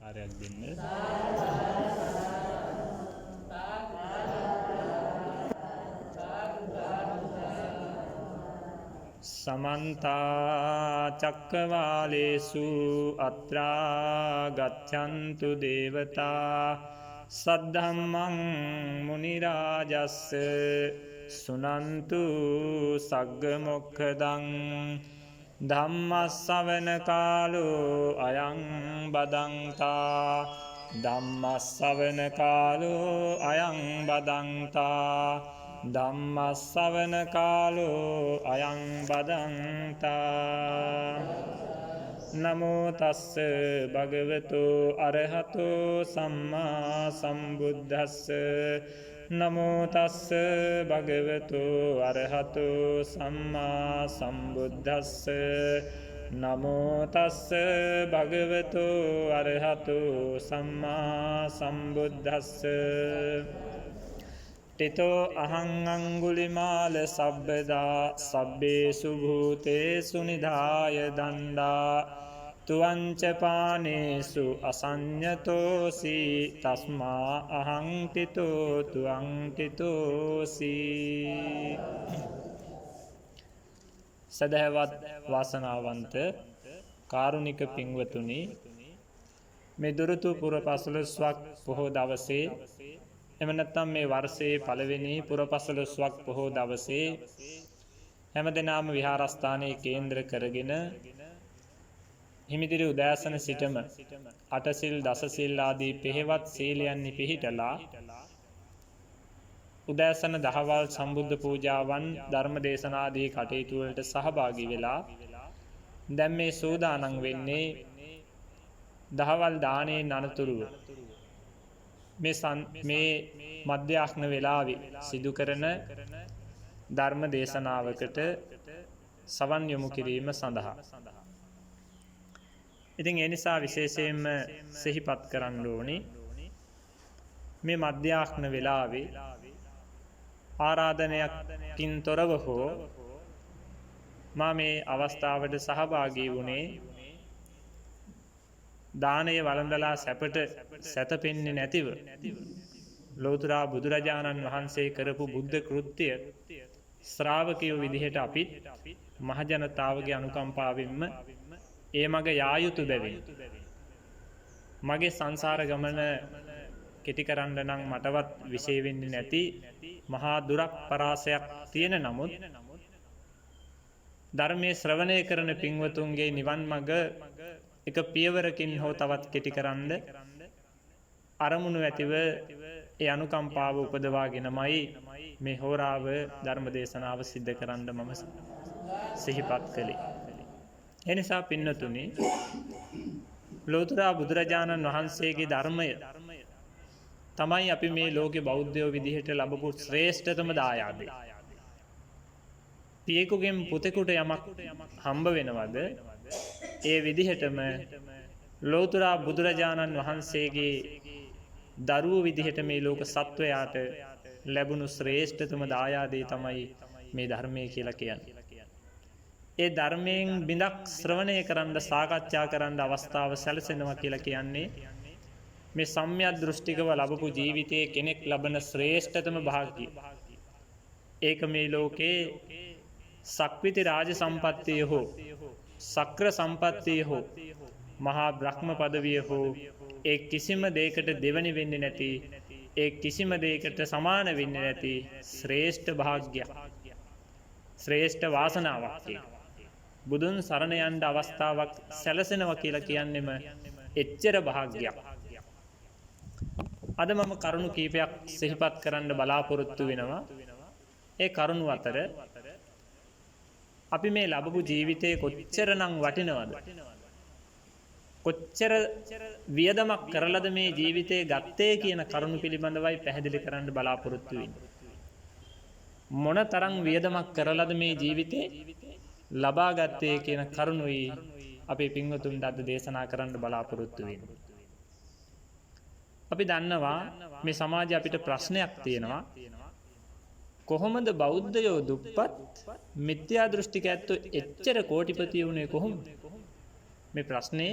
ආරයක් දෙන්න. සමන්තා චක්කවාලේසු අත්‍රා ගච්ඡන්තු දේවතා සද්ධම්මං මුනි රාජස්ස සුනන්තු සග්ග මොක්ඛදං ධම්මස්සවන කාලෝ අයං බදන්තා ධම්මස්සවන කාලෝ අයං බදන්තා ධම්මස්සවන කාලෝ අයං බදන්තා නමෝ තස්ස භගවතු අරහතෝ සම්මා සම්බුද්දස්ස නමෝ තස්ස භගවතු අරහතෝ සම්මා සම්බුද්දස්ස නමෝ තස්ස භගවතු අරහතෝ සම්මා සම්බුද්දස්ස තිතෝ අහං අංගුලිමාල සබ්බදා සබ්බේසු භූතේසු නිධාය දණ්ඩා තුවංච පානේසු අසඤ්ඤතෝසි තස්මා අහං තිතෝ තුවං තිතෝසි. සදහවත් වාසනාවන්ත කාරුණික පින්වතුනි, මේ දුරුතු පුර පසළොස්වක් පොහෝ දවසේ එම නැත්නම් මේ වර්ෂයේ පළවෙනි පුර පසළොස්වක් පොහෝ දවසේ හැම දිනම විහාරස්ථානයේ කේන්ද්‍ර කරගෙන හිමිදිරි උදෑසන සිටම අටසිල් දසසිල් ආදී පෙහෙවත් සීලයන්හි පිහිටලා උදෑසන දහවල් සම්බුද්ධ පූජාවන් ධර්ම දේශනාදී කටයුතු වලට සහභාගී වෙලා දැන් මේ සූදානම් වෙන්නේ දහවල් දානේ අනතුරුව මේ මධ්‍යාහ්න වේලාවේ සිදු කරන ධර්ම දේශනාවකට සවන් යොමු කිරීම සඳහා. ඉතින් ඒ නිසා විශේෂයෙන්ම සිහිපත් කරන්න ඕනේ මේ මධ්‍යාහ්න වේලාවේ ආරාධනයකින් තොරව හෝ මා මේ අවස්ථාවට සහභාගී වුණේ දානය වළඳලා සැපට සැතපෙන්නේ නැතිව ලෝතර බුදුරජාණන් වහන්සේ කරපු බුද්ධ කෘත්‍ය ශ්‍රාවකයෝ විදිහට අපිත් මහජනතාවගේ අනුකම්පාවෙන්ම ඒ මග යා යුතු බැවින් මගේ සංසාර ගමන කෙටි කරන්න නම් මටවත් විශේෂ වෙන්නේ නැති මහා දුරක් පරාසයක් තියෙන නමුත් ධර්මයේ ශ්‍රවණය කරන පින්වතුන්ගේ නිවන් මඟ එක පියවරකින් හෝ තවත් කෙටි කරන්න අරමුණු ඇතිව ඒ අනුකම්පාව උපදවාගෙනමයි මේ හෝරාව ධර්ම දේශනාව සිද්ධ කරන්න මම සිහිපත් කළේ. එනිසා පින්නතුනි, ලෝතර බුදුරජාණන් වහන්සේගේ ධර්මය තමයි අපි මේ ලෝකේ බෞද්ධයෝ විදිහට ලැබපු ශ්‍රේෂ්ඨතම දායාදේ. පියෙකුගෙන් පුතෙකුට යමක් හම්බ වෙනවද, ඒ විදිහටම ලෝතර බුදුරජාණන් වහන්සේගේ දරුවෝ විදිහට මේ ලෝක සත්වයාට ලැබුණු ශ්‍රේෂ්ඨතම දායාදේ තමයි මේ ධර්මය කියලා කියන්නේ. ඒ ධර්මයෙන් බිඳක් ශ්‍රවණය කරන්න, සාකච්ඡා කරන්න අවස්ථාව සැලසෙනවා කියලා කියන්නේ මේ සම්‍යක් දෘෂ්ටිකව ලැබපු ජීවිතයේ කෙනෙක් ලබන ශ්‍රේෂ්ඨතම භාග්‍යය. ඒක මේ ලෝකේ සක්විති රාජ සම්පත්තිය හෝ සක්‍ර සම්පත්තිය හෝ මහා බ්‍රහ්ම පදවිය හෝ ඒ කිසිම දෙයකට දෙවනි වෙන්නේ නැති, ඒ කිසිම දෙයකට සමාන වෙන්නේ නැති ශ්‍රේෂ්ඨ භාග්‍යයක්, ශ්‍රේෂ්ඨ වාසනාවක්. බුදුන් සරණ යන්න අවස්ථාවක් සැලසෙනවා කියලා කියන්නෙම එච්චර භාග්‍යයක්. අද මම කරුණු කීපයක් සිහිපත් කරන්න බලාපොරොත්තු වෙනවා. ඒ කරුණු අතර අපි මේ ලැබපු ජීවිතේ කොච්චරනම් වටිනවද, කොච්චර වියදමක් කරලාද මේ ජීවිතේ ගත්තේ කියන කරුණු පිළිබඳවයි පැහැදිලි කරන්න බලාපොරොත්තු වෙන්නේ. මොන තරම් වියදමක් කරලාද මේ ජීවිතේ ලබා ගත්තේ කියන කරුණුයි අපේ පින්වතුන්ට අද දේශනා කරන්න බලාපොරොත්තු වෙන්නේ. අපි දන්නවා මේ සමාජයේ අපිට ප්‍රශ්නයක් තියෙනවා. කොහොමද බෞද්ධයෝ දුප්පත් මිත්‍යා දෘෂ්ටික ඇත්තෝ එච්චර කෝටිපති වුණේ කොහොමද? මේ ප්‍රශ්නේ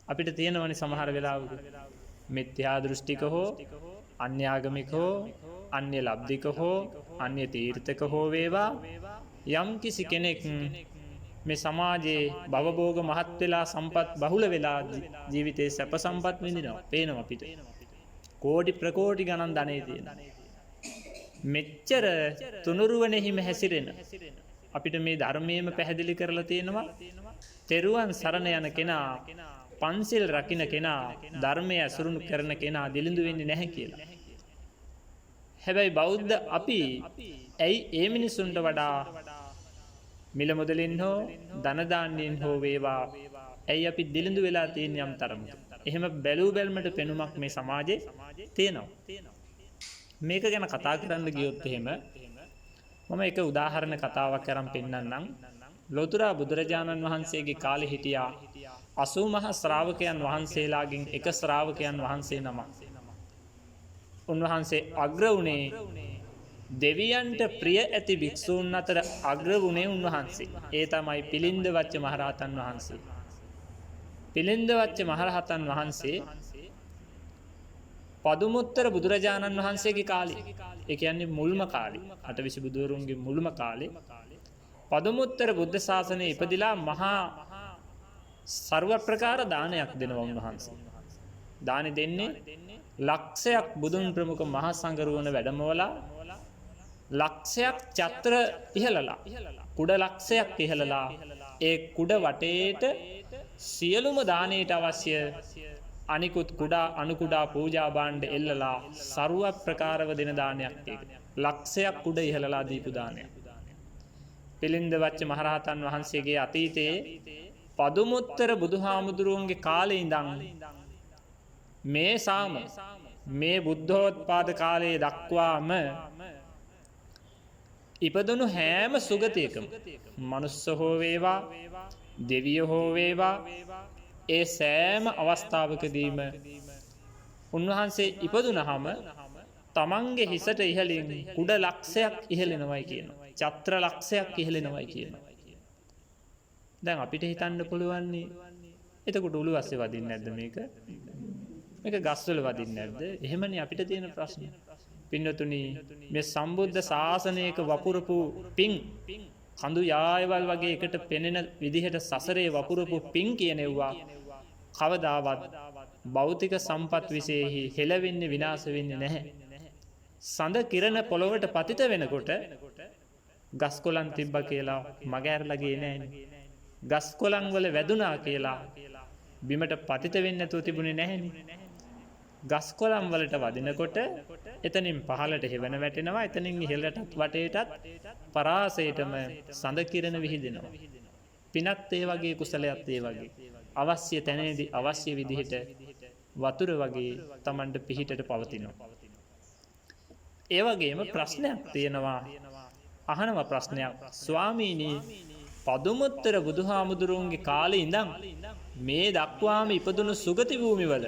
අපිට තියෙනවනේ සමහර වෙලාවක මිත්‍යා දෘෂ්ටික හෝ අන්‍යාගමික හෝ අන්‍ය ලබ්ධික හෝ අන්‍ය තීර්ථක හෝ වේවා යම් කිසි කෙනෙක් මේ සමාජයේ භවභෝග මහත් වෙලා සම්පත් බහුල වෙලා ජීවිතේ සැප සම්පත් විඳිනවා. පේනවා අපිට. කෝටි ප්‍රකෝටි ගණන් ධනෙ තියෙන. මෙච්චර තුනුරුවනෙහිම හැසිරෙන අපිට මේ ධර්මයේම පැහැදිලි කරලා තියෙනවා. තෙරුවන් සරණ යන කෙනා, පන්සිල් රකින්න කෙනා, ධර්මය ඇසුරු කරන කෙනා දිලිඳු වෙන්නේ නැහැ කියලා. හැබැයි බෞද්ධ අපි ඇයි ඒ මිනිසුන්ට වඩා මිල මුදලින් හෝ ධන දාන්නෙන් හෝ වේවා ඇයි අපි දිලිඳු වෙලා තියෙන යම් තරමක. එහෙම බැලූ බැල්මට පෙනුමක් මේ සමාජයේ තියෙනවා. මේක ගැන කතා කරන්න ගියොත් එහෙම මම එක උදාහරණ කතාවක් අරන් පෙන්නන්නම්. ලෝතර බුදුරජාණන් වහන්සේගේ කාලේ හිටියා 80 මහා ශ්‍රාවකයන් වහන්සේලාගෙන් එක ශ්‍රාවකයන් වහන්සේ නමක්. උන්වහන්සේ අග්‍ර වුණේ දෙවියන්ට ප්‍රිය ඇති භික්ෂූන් අතර අග්‍ර වුණේ උන්වහන්සේ. ඒ තමයි පිළින්ද වච්ච මහරහතන් වහන්සේ. පිළින්ද වච්ච මහරහතන් වහන්සේ පදුමුත්තර බුදුරජාණන් වහන්සේගේ කාලේ, ඒ කියන්නේ මුල්ම කාලේ, අටවිසි බුදුවරුන්ගේ මුල්ම කාලේ පදුමුත්තර බුද්ධ ශාසනයේ ඉපදිලා මහා සර්ව ප්‍රකාර දානයක් දෙනවා උන්වහන්සේ. දානෙ දෙන්නේ ලක්ෂයක් බුදුන් ප්‍රමුඛ මහා සංඝරුවන වැඩමවලා ලක්ෂයක් චත්‍ර ඉහළලා, කුඩ ලක්ෂයක් ඉහළලා ඒ කුඩ වටේට සියලුම දානයට අවශ්‍ය අනිකුත් කුඩා අනුකුඩා පූජා භාණ්ඩ එල්ලලා සර්ව ප්‍රකාරව දෙන දානයක් ඒක. ලක්ෂයක් කුඩ ඉහළලා දීපු දානයක්. පිළින්ද වච්ච මහරහතන් වහන්සේගේ අතීතයේ පදුමුත්තර බුදුහාමුදුරුවන්ගේ කාලේ ඉඳන් මේ සාම මේ බුද්ධෝත්පාද කාලයේ දක්වාම ඉපදුණු හැම සුගතියකම මනුස්ස හෝ වේවා දෙවිය හෝ වේවා ඒ සෑම අවස්ථාවකදීම උන්වහන්සේ ඉපදුනහම තමන්ගේ හිසට ඉහළින් කුඩ ලක්ෂයක් ඉහළෙනවයි කියනවා. චත්‍ර ලක්ෂයක් ඉහළෙනවයි කියනවා. දැන් අපිට හිතන්න පුළුවන්නේ එතකොට උළු අස්සේ වදින්නේ නැද්ද මේක? මේක ගස්වල වදින්නේ නැද්ද? එහෙමනේ අපිට තියෙන ප්‍රශ්නේ. පින්නතුනි මේ සම්බුද්ධ ශාසනයක වපුරපු පිං කඳු යායවල් වගේ එකට පෙනෙන විදිහට සසරේ වපුරපු පිං කියනෙව්වා කවදාවත් භෞතික සම්පත් විශේෂෙහි හෙළවෙන්නේ විනාශ වෙන්නේ නැහැ. සඳ කිරණ පොළොවට පතිත වෙනකොට ගස් කොළන් තිබ්බ කියලා මගහැරලා ගියේ නැහැනේ. ගස් කොළන් වල වැදුනා කියලා බිමට පතිත වෙන්නේ නැතුව තිබුණේ නැහැනේ. ගස් කොළන් වලට වදිනකොට එතනින් පහළට හෙවන වැටෙනවා, එතනින් ඉහළටත් වටේටත් පරාසයටම සඳ කිරණ විහිදෙනවා. පිනත් ඒ වගේ කුසලයක් ඒ වගේ අවශ්‍ය තැනේදී අවශ්‍ය විදිහට වතුර වගේ Tamanට පිහිටට පවතිනවා. ඒ වගේම ප්‍රශ්නයක් තියෙනවා. අහනවා ප්‍රශ්නයක්, ස්වාමීනි පදුමුත්තර බුදුහාමුදුරුවන්ගේ කාලේ ඉඳන් මේ දක්වාම ඉපදුණු සුගති භූමිවල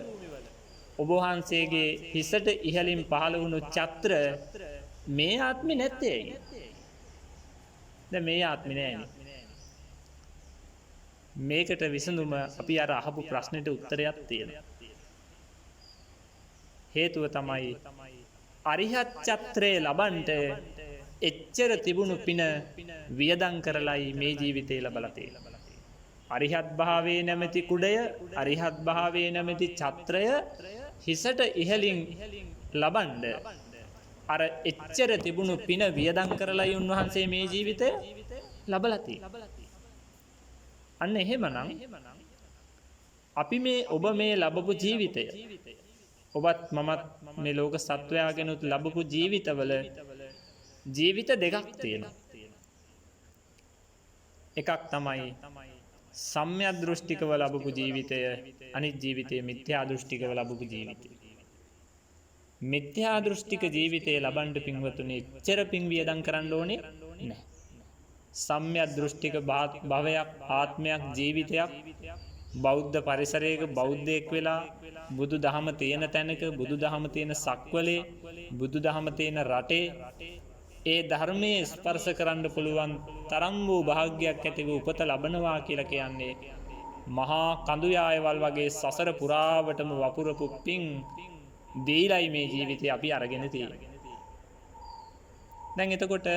ඔබ වහන්සේගේ හිසට ඉහළින් පහළ වුණු චත්‍ර මේ ආත්මේ නැත්තේ ඇයි? දැන් මේ ආත්මේ නෑනේ. මේකට විසඳුම අපි අර අහපු ප්‍රශ්නෙට උත්තරයක් තියෙනවා. හේතුව තමයි අරිහත් චත්‍රේ ලබන්ට එච්චර තිබුණු පින වියදම් කරලයි මේ ජීවිතේ ලබලා තියෙන්නේ. අරිහත් භාවයේ නැමැති කුඩය, අරිහත් භාවයේ නැමැති ඡත්‍රය හිසට ඉහළින් ලබන්න අර එච්චර තිබුණු පින වියදම් කරලයි උන්වහන්සේ මේ ජීවිතය ලබලා තියෙන්නේ. අන්න එහෙමනම් අපි මේ ඔබ මේ ලබපු ජීවිතය, ඔබත් මමත් මේ ලෝක සත්වයාගෙනුත් ලබපු ජීවිතවල ජීවිත දෙකක් තියෙනවා. එකක් තමයි සම්‍යක් දෘෂ්ටිකව ලබපු ජීවිතය, අනිත් ජීවිතය මිත්‍යා දෘෂ්ටිකව ලබපු ජීවිතය. මිත්‍යා දෘෂ්ටික ජීවිතය ලබන්න පින්වතුනි එච්චර පින් වියදම් කරන්න ඕනේ නැහැ. සම්‍යක් දෘෂ්ටික භවයක්, ආත්මයක්, ජීවිතයක් බෞද්ධ පරිසරයක බෞද්ධයෙක් වෙලා බුදු දහම තියෙන තැනක, බුදු දහම තියෙන සක්වලේ, බුදු දහම තියෙන රටේ ඒ ධර්මයේ ස්පර්ශ කරන්න පුළුවන් තරම් වූ භාග්‍යයක් ඇතිව උපත ලබනවා කියලා කියන්නේ මහා කඳුයායවල් වගේ සසර පුරාවටම වපුරපු පින් දීලයි මේ ජීවිතය අපි අරගෙන තියෙන්නේ. දැන් එතකොට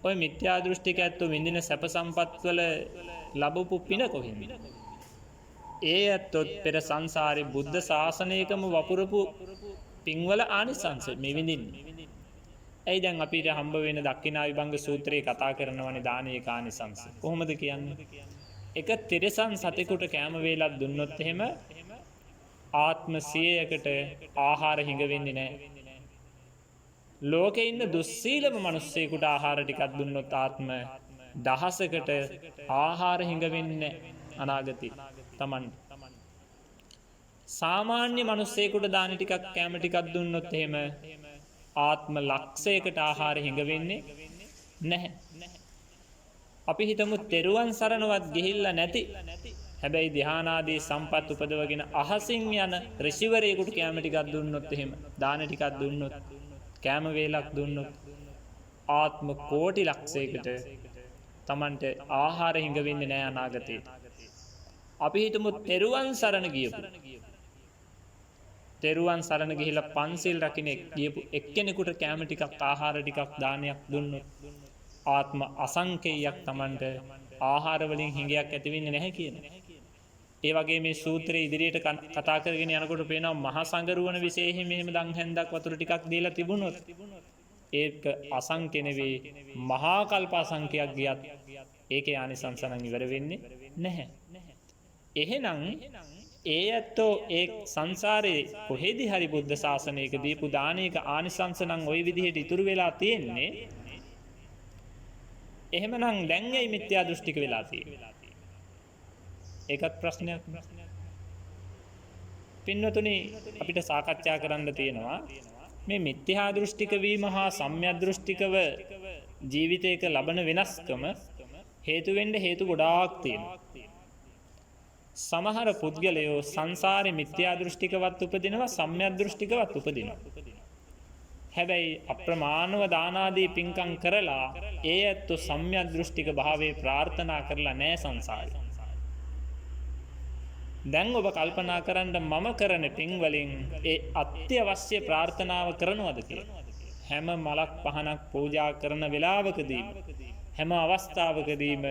ඔය මිත්‍යා දෘෂ්ටික ඇත්තෝ විඳින සැප සම්පත්වල ලැබපු පින කොහෙන්ද? ඒ ඇත්තොත් පෙර සංසාරේ බුද්ධ ශාසනයකම වපුරපු පින්වල ආනිසංස මේ විඳින්නේ. ඇයි දැන් අපිට හම්බ වෙන දක්ඛිනා විභංග සූත්‍රයේ කතා කරනවනේ දානයේ ආනිසංස. කොහොමද කියන්නේ? එක තිරසන් සතෙකුට කෑම වේලක් දුන්නොත් එහෙම ආත්ම 100කට ආහාර හිඟ වෙන්නේ නැහැ. ලෝකේ ඉන්න දුස්සීලම මිනිස්සෙකුට ආහාර ටිකක් දුන්නොත් ආත්ම 1000කට ආහාර හිඟ වෙන්නේ අනාගතේ තමන්. සාමාන්‍ය මිනිස්සෙකුට දාන ටිකක් කෑම ටිකක් දුන්නොත් එහෙම ආත්ම ලක්ෂයකට ආහාර හිඟ වෙන්නේ නැහැ. අපි හිතමු තෙරුවන් සරණවත් ගිහිල්ලා නැති හැබැයි ධ්‍යානාදී සම්පත් උපදවගෙන අහසින් යන ඍෂිවරයෙකුට කැම ටිකක් දුන්නොත් එහෙම දාන ටිකක් දුන්නොත් කැම වේලක් දුන්නොත් ආත්ම කෝටි ලක්ෂයකට Tamanට ආහාර හිඟ වෙන්නේ නැහැ අනාගතේ. අපි හිතමු තෙරුවන් සරණ ගියපු තෙරුවන් සරණ ගිහිලා පන්සිල් රකින්න ගියපු එක්කෙනෙකුට කැම ටිකක් ආහාර ටිකක් දානයක් දුන්නොත් ආත්ම අසංකේයයක් Tamanට ආහාර වලින් හිඟයක් ඇති වෙන්නේ නැහැ කියන. ඒ වගේ මේ සූත්‍රයේ ඉදිරියට කතා කරගෙන යනකොට පේනවා මහා සංගරුවන විශේෂයෙන් මෙහෙම දන් හැන්දක් වතුර ටිකක් දීලා තිබුණොත් ඒක අසංකේ නෙවෙයි මහා කල්ප අසංකයක් ගියත් ඒකේ ආනිසංස නම් ඉවර වෙන්නේ නැහැ. එහෙනම් ඒ ඇත්තෝ ඒ සංසාරේ කොහෙදි හරි බුද්ධ ශාසනයක දීපු දානයක ආනිසංස නම් ওই විදිහට ඉතුරු වෙලා තියෙන්නේ. එහෙමනම් දැන් ඇයි මිත්‍යා දෘෂ්ටික වෙලා තියෙන්නේ? ඒකත් ප්‍රශ්නයක්. පින්වතුනි අපිට සාකච්ඡා කරන්න තියෙනවා මේ මිත්‍යා දෘෂ්ටික වීම හා සම්‍යක් දෘෂ්ටිකව ජීවිතයක ලබන වෙනස්කම හේතු වෙන්න හේතු ගොඩාක් තියෙනවා. සමහර පුද්ගලයෝ සංසාරේ මිත්‍යා දෘෂ්ටිකවත් උපදිනවා සම්‍යක් දෘෂ්ටිකවත් උපදිනවා. හැබැයි අප්‍රමාණව දානාදී පින්කම් කරලා ඒ ඇත්තෝ සම්‍යක් දෘෂ්ටික භාවයේ ප්‍රාර්ථනා කරලා නැහැ සංසාරේ. දැන් ඔබ කල්පනා කරන්න මම කරන පින් වලින් ඒ අත්‍යවශ්‍ය ප්‍රාර්ථනාව කරනවද කියලා? හැම මලක් පහනක් පූජා කරන වෙලාවකදීම හැම අවස්ථාවකදීම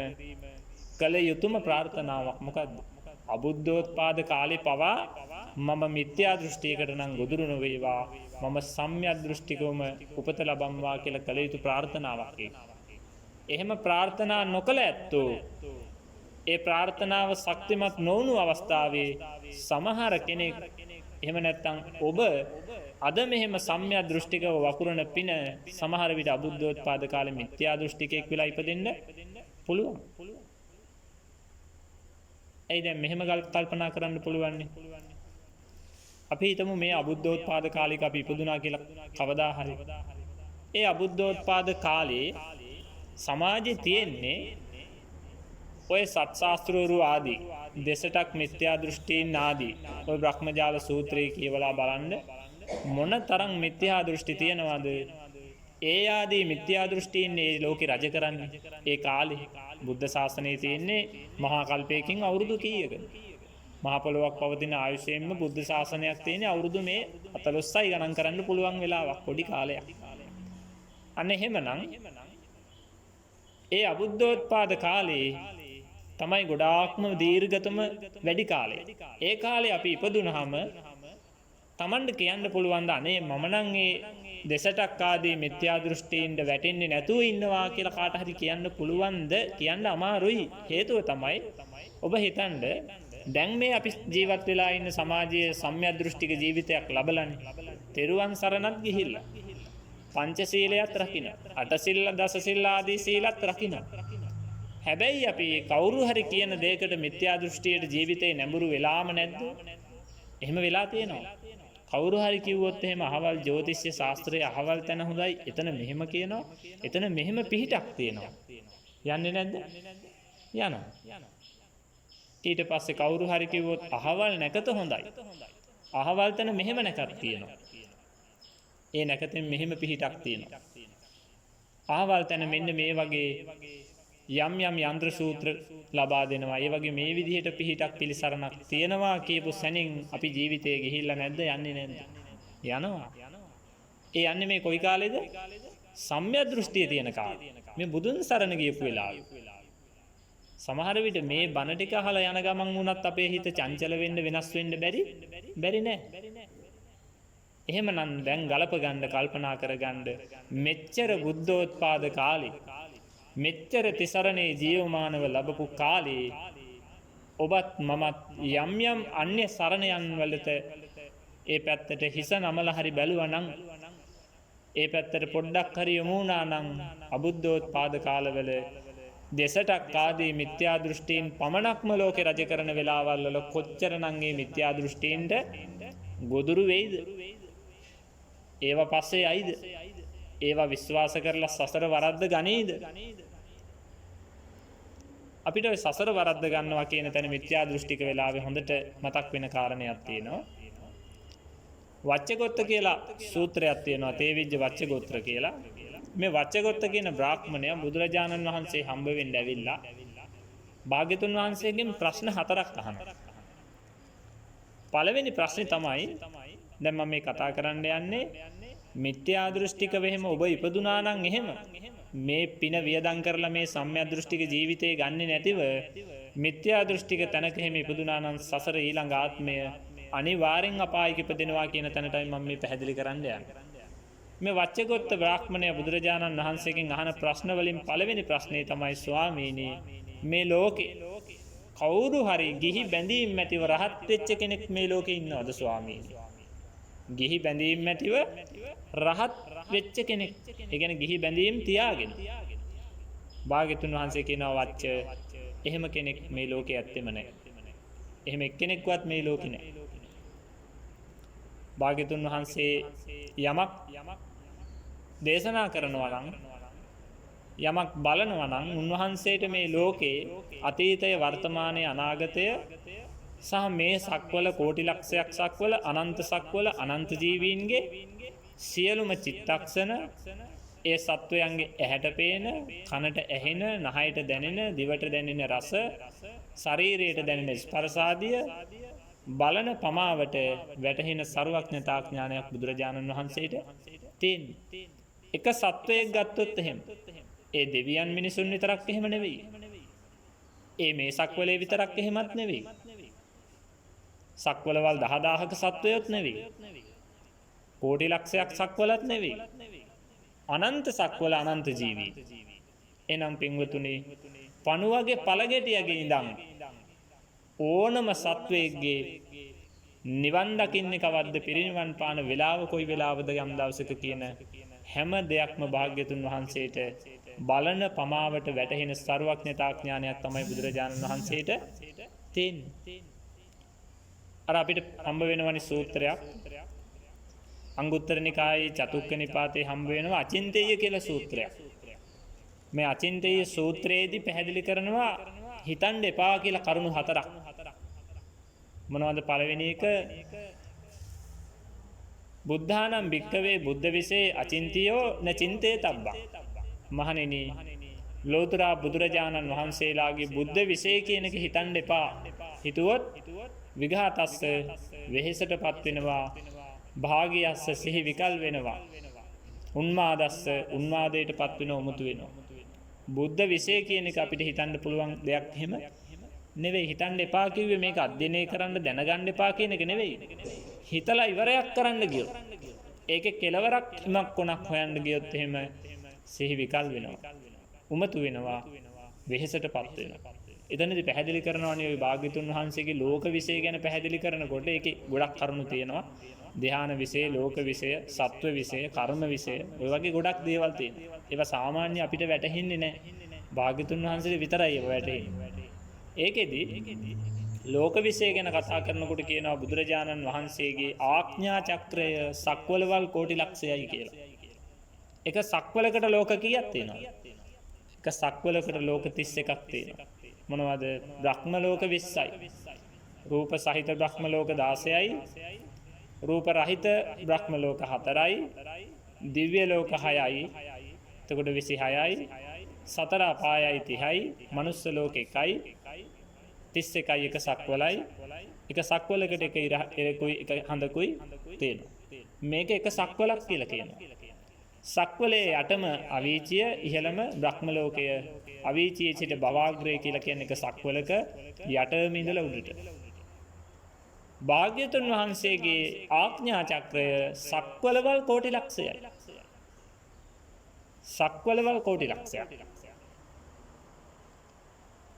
කළ යුතුම ප්‍රාර්ථනාවක් මොකද්ද? අබුද්ධෝත්පාද කාලේ පවා මම මිත්‍යා දෘෂ්ටියකට නම් ගොදුරු නොවේවා මම සම්‍යක් දෘෂ්ටිකවම උපත ලබම්වා කියලා කළ යුතු ප්‍රාර්ථනාවක් ඒක. එහෙම ප්‍රාර්ථනා නොකළ ඇත්තෝ ඒ ප්‍රාර්ථනාව ශක්තිමත් නොවුණු අවස්ථාවේ සමහර කෙනෙක් එහෙම නැත්නම් ඔබ අද මෙහෙම සම්‍යක් දෘෂ්ටිකව වකුරන පින සමහර විට අබුද්ධෝත්පාද කාලේ මිත්‍යා දෘෂ්ටිකයෙක් වෙලා ඉපදෙන්න පුළුවන්. ඇයි දැන් මෙහෙම කල්පනා කරන්න පුළුවන්? අපි හිතමු මේ අබුද්ධෝත්පාද කාලයක අපි ඉපදුනා කියලා කවදා හරි. ඒ අබුද්ධෝත්පාද කාලේ සමාජයේ තියෙන්නේ ඔය සත්ශාස්ත්‍රවරු ආදී දෙසටක් මිත්‍යා දෘෂ්ටීන් ආදී ඔය බ්‍රහ්මජාල සූත්‍රයේ කියවලා බලන්න මොන තරම් මිත්‍යා දෘෂ්ටි තියෙනවද? ඒ ආදී මිත්‍යා දෘෂ්ටීන් මේ ලෝකේ රජ කරන්නේ ඒ කාලේ බුද්ධ ශාසනයේ තියෙන්නේ මහා කල්පයකින් අවුරුදු කීයකද? මහා පොළොවක් පවතින ආයුෂයෙන්ම බුද්ධ ශාසනයක් තියෙන්නේ අවුරුදු මේ 14යි ගණන් කරන්න පුළුවන් වෙලාවක් පොඩි කාලයක්. අන්න එහෙමනම් ඒ අබුද්ධෝත්පාද කාලේ තමයි ගොඩාක්ම දීර්ඝතම වැඩි කාලය. ඒ කාලේ අපි ඉපදුනහම Tamanට කියන්න පුළුවන් ද අනේ මම නම් ඒ දෙසටක් ආදී මිත්‍යා දෘෂ්ටීන්ට වැටෙන්නේ නැතුව ඉන්නවා කියලා කාට හරි කියන්න පුළුවන්ද? කියන්න අමාරුයි. හේතුව තමයි ඔබ හිතන්න දැන් මේ අපි ජීවත් වෙලා ඉන්න සමාජයේ සම්‍යක් දෘෂ්ටික ජීවිතයක් ලබලානේ. තෙරුවන් සරණත් ගිහිල්ලා පංචශීලයත් රකින්න, අටසිල් දසසිල් ආදී සීලත් රකින්න. හැබැයි අපි කවුරු හරි කියන දෙයකට මිත්‍යා දෘෂ්ටියට ජීවිතේ නැඹුරු වෙලාම නැද්ද? එහෙම වෙලා තියෙනවා. කවුරු හරි කිව්වොත් එහෙම අහවල් ජ්‍යොතිෂ්‍ය ශාස්ත්‍රයේ අහවල් තැන හොඳයි. එතන මෙහෙම කියනවා. එතන මෙහෙම පිහිටක් තියෙනවා. යන්නේ නැද්ද? යනවා. ඊට පස්සේ කවුරු හරි කිව්වොත් අහවල් නැකත හොඳයි. අහවල් තැන මෙහෙම නැකත් තියෙනවා. ඒ නැකතෙන් මෙහෙම පිහිටක් තියෙනවා. අහවල් තැන මෙන්න මේ වගේ යම් යම් යන්ත්‍ර සූත්‍ර ලබා දෙනවා. ඒ වගේ මේ විදිහට පිහිටක් පිළිසරණක් තියෙනවා කියපු සැනින් අපි ජීවිතේ ගිහිල්ලා නැද්ද? යන්නේ නැද්ද? යනවා. ඒ යන්නේ මේ කොයි කාලෙද? සම්‍යක් දෘෂ්ටිය තියෙන කාලේ. මේ බුදුන් සරණ ගියපු වෙලාවේ. සමහර විට මේ බණ ටික අහලා යන ගමන් වුණත් අපේ හිත චංචල වෙන්න වෙනස් වෙන්න බැරි නෑ. එහෙමනම් දැන් ගලප ගන්න කල්පනා කරගන්න මෙච්චර බුද්ධෝත්පාද කාලේ මෙච්චර තිසරණේ ජීවමානව ලැබපු කාලේ ඔබත් මමත් යම් යම් අන්‍ය සරණයන් වලට ඒ පැත්තට හිස නමලා හරි බැලුවා නම් ඒ පැත්තට පොඩ්ඩක් හරි යමු නම් අබුද්ධෝත්පාද කාලවල දෙසටක් ආදී මිත්‍යා දෘෂ්ටීන් පමණක්ම ලෝකේ රජ කරන වෙලාවල් වල කොච්චරනම් මේ මිත්‍යා දෘෂ්ටීන්ට ගොදුරු වෙයිද? ඒවා පස්සේ යයිද? ඒවා විශ්වාස කරලා සසර වරද්ද ගනීද? අපිට සසර වරද්ද ගන්නවා කියන තැන මිත්‍යා දෘෂ්ටික වෙලාවේ හොඳට මතක් වෙන කාරණයක් තියෙනවා. වච්චගොත්ත කියලා සූත්‍රයක් තියෙනවා. තේවිජ්ජ වච්චගොත්‍ර කියලා. මේ වච්චගොත්ත කියන බ්‍රාහ්මණයා බුදුරජාණන් වහන්සේ හම්බ වෙන්න ඇවිල්ලා භාග්‍යතුන් වහන්සේගෙන් ප්‍රශ්න 4ක් අහනවා. පළවෙනි ප්‍රශ්නේ තමයි දැන් මම මේ කතා කරන්න යන්නේ මිත්‍යා දෘෂ්ටිකව එහෙම ඔබ ඉපදුනා නම් එහෙම මේ පින වියදම් කරලා මේ සම්‍යක් දෘෂ්ටික ජීවිතේ ගන්නේ නැතිව මිත්‍යා දෘෂ්ටික තැනක එහෙම ඉපදුනා නම් සසර ඊළඟ ආත්මය අනිවාර්යෙන් අපායක ඉපදෙනවා කියන තැනටයි මම මේ පැහැදිලි කරන්න යන්නේ. මේ වච්චගොත්ත බ්‍රාහ්මණයා බුදුරජාණන් වහන්සේගෙන් අහන ප්‍රශ්න වලින් පළවෙනි ප්‍රශ්නේ තමයි ස්වාමීනි මේ ලෝකේ කවුරු හරි ගිහි බැඳීම් ඇතිව රහත් වෙච්ච කෙනෙක් මේ ලෝකේ ඉන්නවද ස්වාමීනි? ගිහි බැඳීම් ඇතිව රහත් වෙච්ච කෙනෙක්. ඒ කියන්නේ ගිහි බැඳීම් තියාගෙන. භාග්‍යතුන් වහන්සේ කියනවා වච්ච එහෙම කෙනෙක් මේ ලෝකේ ඇත්තෙම නැහැ. එහෙම එක්කෙනෙක්වත් මේ ලෝකේ නැහැ. භාග්‍යතුන් වහන්සේ යමක් දේශනා කරනවා නම් යමක් බලනවා නම් උන්වහන්සේට මේ ලෝකේ අතීතය වර්තමානය අනාගතය සහ මේ සක්වල කෝටි ලක්ෂයක් සක්වල අනන්ත සක්වල අනන්ත ජීවීන්ගේ සියලුම චිත්තක්ෂණ ඒ සත්වයන්ගේ ඇහැට පේන කනට ඇහෙන නහයට දැනෙන දිවට දැනෙන රස ශරීරයට දැනෙන ස්පර්ශාදිය බලන පමාවට වැටහෙන සර්වඥතා ඥානයක් බුදුරජාණන් වහන්සේට තියෙනවා. එක සත්වයක් ගත්තොත් එහෙම ඒ දෙවියන් මිනිසුන් විතරක් එහෙම නෙවෙයි. ඒ මේ සක්වලේ විතරක් එහෙමත් නෙවෙයි. සක්වලවල් 10000ක සත්වයොත් නෙවෙයි. කෝටි ලක්ෂයක් සක්වලත් නෙවෙයි. අනන්ත සක්වල අනන්ත ජීවී. එනම් පින්වතුනි පණුවගේ පළගෙටියගේ ඉඳන් ඕනම සත්වයේගේ නිවන් දකින්නේ කවද්ද පිරිනිවන් පාන වෙලාව කොයි වෙලාවද යම් දවසක කියන හැම දෙයක්ම භාග්‍යතුන් වහන්සේට බලන පමාවට වැටහෙන සර්වඥතා ඥානයක් තමයි බුදුරජාණන් වහන්සේට තියෙන්නේ. අර අපිට හම්බ වෙනවනි සූත්‍රයක් අංගුත්තර නිකායේ චතුක්ක නිපාතේ හම්බ වෙනවා අචින්තේය කියලා සූත්‍රයක්. මේ අචින්තේය සූත්‍රයේදී පැහැදිලි කරනවා හිතන්න එපා කියලා කරුණු 4ක්. මොනවද පළවෙනි එක? බුද්ධානම් භික්කවේ බුද්ධ විසේ අචින්තියෝ න චින්තේ තබ්බං. මහණෙනි ලෝතර බුදුරජාණන් වහන්සේලාගේ බුද්ධ විසේ කියන එක හිතන්න එපා. හිතුවොත් විඝාතස්ස වෙහෙසටපත් වෙනවා. භාගියස්ස සිහි විකල් වෙනවා. උන්මාදස්ස උන්මාදයටපත් වෙන උමුතු වෙනවා. බුද්ධ විසේ කියන එක අපිට හිතන්න පුළුවන් දෙයක් එහෙම නෙවෙයි. හිතන්න එපා කිව්වේ මේක අධ්‍යයනය කරන්න දැනගන්න එපා කියන එක නෙවෙයි. හිතලා ඉවරයක් කරන්න ගියොත් ඒකේ කෙලවරක් ඉමක් කොනක් හොයන්න ගියොත් එහෙම සිහි විකල් වෙනවා. උමතු වෙනවා. වෙහෙසටපත් වෙනවා. එතනදී පැහැදිලි කරනවානේ ওই භාග්‍යතුන් වහන්සේගේ ලෝක විශේෂ ගැන පැහැදිලි කරනකොට ඒකේ ගොඩක් කරුණු තියෙනවා. ධ්‍යාන විශේෂ, ලෝක විශේෂ, සත්ව විශේෂ, කර්ම විශේෂ ඔය වගේ ගොඩක් දේවල් තියෙනවා. ඒවා සාමාන්‍ය අපිට වැටහෙන්නේ නැහැ. භාග්‍යතුන් වහන්සේට විතරයි ඒවා වැටහෙන්නේ. ඒකෙදි ලෝක විශේෂ ගැන කතා කරනකොට කියනවා බුදුරජාණන් වහන්සේගේ ආඥා චක්‍රය සක්වලවල් කෝටි ලක්ෂයයි කියලා. එක සක්වලකට ලෝක කීයක් තියෙනවද? එක සක්වලකට ලෝක 31ක් තියෙනවා. මොනවද? බ්‍රහ්ම ලෝක 20යි. රූප සහිත බ්‍රහ්ම ලෝක 16යි. රූප රහිත බ්‍රහ්ම ලෝක 4යි. දිව්‍ය ලෝක 6යි. එතකොට 26යි. සතර අපායයි 30යි, මනුස්ස ලෝකෙ 1යි, 31යි එක සක්වලයි. එක සක්වලකට එක ඉරකුයි එක හඳකුයි තියෙනවා. මේක එක සක්වලක් කියලා කියනවා. සක්වලේ යටම අවීචිය, ඉහළම බ්‍රහ්ම ලෝකය. අවීචියේ සිට භවාග්‍රය කියලා කියන්නේ එක සක්වලක යටම ඉඳලා උඩට. භාග්‍යතුන් වහන්සේගේ ආඥා චක්‍රය සක්වලවල් කෝටි ලක්ෂයයි. සක්වලවල් කෝටි ලක්ෂයක්.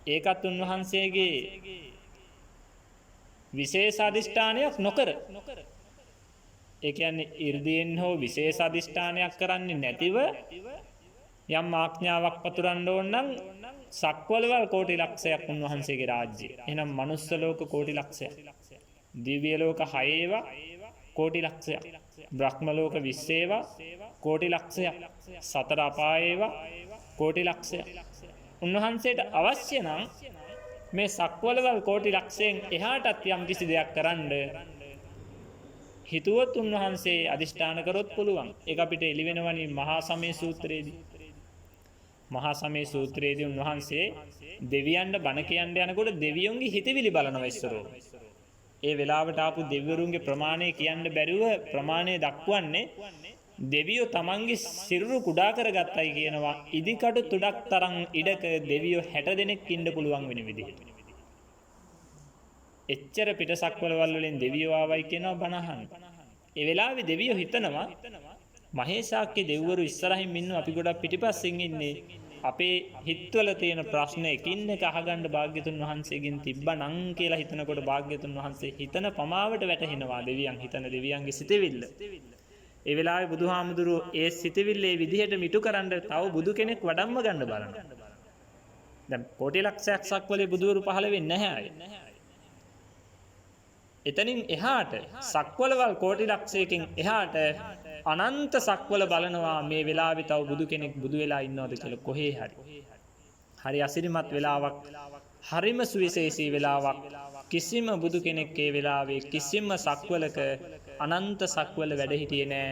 ඒකත් උන්වහන්සේගේ විශේෂ අධිෂ්ඨානයක් නොකර, ඒ කියන්නේ 이르දීන් හෝ විශේෂ අධිෂ්ඨානයක් කරන්නේ නැතිව යම් ආඥාවක් පතුරන්න ඕන නම් සක්වලවල් කෝටි ලක්ෂයක් උන්වහන්සේගේ රාජ්‍යය. එහෙනම් මනුස්ස ලෝක කෝටි ලක්ෂයක්, දිව්‍ය ලෝක 6 ඒවා කෝටි ලක්ෂයක්, බ්‍රහ්ම ලෝක 20 ඒවා කෝටි ලක්ෂයක්, සතර අපාය ඒවා කෝටි ලක්ෂයක්. උන්වහන්සේට අවශ්‍ය නම් මේ සක්වලවල් කෝටි ලක්ෂයෙන් එහාටත් යම් කිසි දෙයක් කරන්න හිතුවොත් උන්වහන්සේ අධිෂ්ඨාන කරොත් පුළුවන්. ඒක අපිට එළි වෙනවනේ මහා සමය සූත්‍රයේදී. මහා සමය සූත්‍රයේදී උන්වහන්සේ දෙවියන්ට බණ කියන්න යනකොට දෙවියන්ගේ හිතවිලි බලනවා ඉස්සරෝ. ඒ වෙලාවට ආපු දෙවිවරුන්ගේ ප්‍රමාණය කියන්න බැරිව ප්‍රමාණය දක්වන්නේ දෙවියෝ තමන්ගේ සිරුරු කුඩා කරගත්තයි කියනවා. ඉදිකටු තුඩක් තරම් ඉඩක දෙවියෝ 60 දෙනෙක් ඉන්න පුළුවන් වෙන විදිහට. එච්චර පිටසක්වලවල් වලින් දෙවියෝ ආවයි කියනවා බණ අහන්න. ඒ වෙලාවේ දෙවියෝ හිතනවා මහේශාක්‍ය දෙවිවරු ඉස්සරහින් ඉන්නවා, අපි ගොඩක් පිටිපස්සෙන් ඉන්නේ. අපේ හිතවල තියෙන ප්‍රශ්න එකින් එක අහගන්න භාග්‍යතුන් වහන්සේගෙන් තිබ්බනම් කියලා හිතනකොට භාග්‍යතුන් වහන්සේ හිතන පමාවට වැටහෙනවා දෙවියන් හිතන දෙවියන්ගේ සිතවිල්ල. ඒ වෙලාවේ බුදුහාමුදුරුවෝ ඒ සිතවිල්ල ඒ විදිහට මිටු කරන්න තව බුදු කෙනෙක් වඩම්ම ගන්න බලනවා. දැන් කෝටි ලක්ෂයක් සක්වලේ බුදුවරු පහළ වෙන්නේ නැහැ. එතනින් එහාට සක්වලවල් කෝටි ලක්ෂයකින් එහාට අනන්ත සක්වල බලනවා මේ වෙලාවේ තව බුදු කෙනෙක් බුදු වෙලා ඉන්නවද කියලා කොහේ හරි. හරි අසිරිමත් වෙලාවක්, හරිම සුවිශේෂී වෙලාවක්. කිසිම බුදු කෙනෙක් ඒ වෙලාවේ කිසිම සක්වලක අනන්ත සක්වල වැඩ හිටියේ නෑ.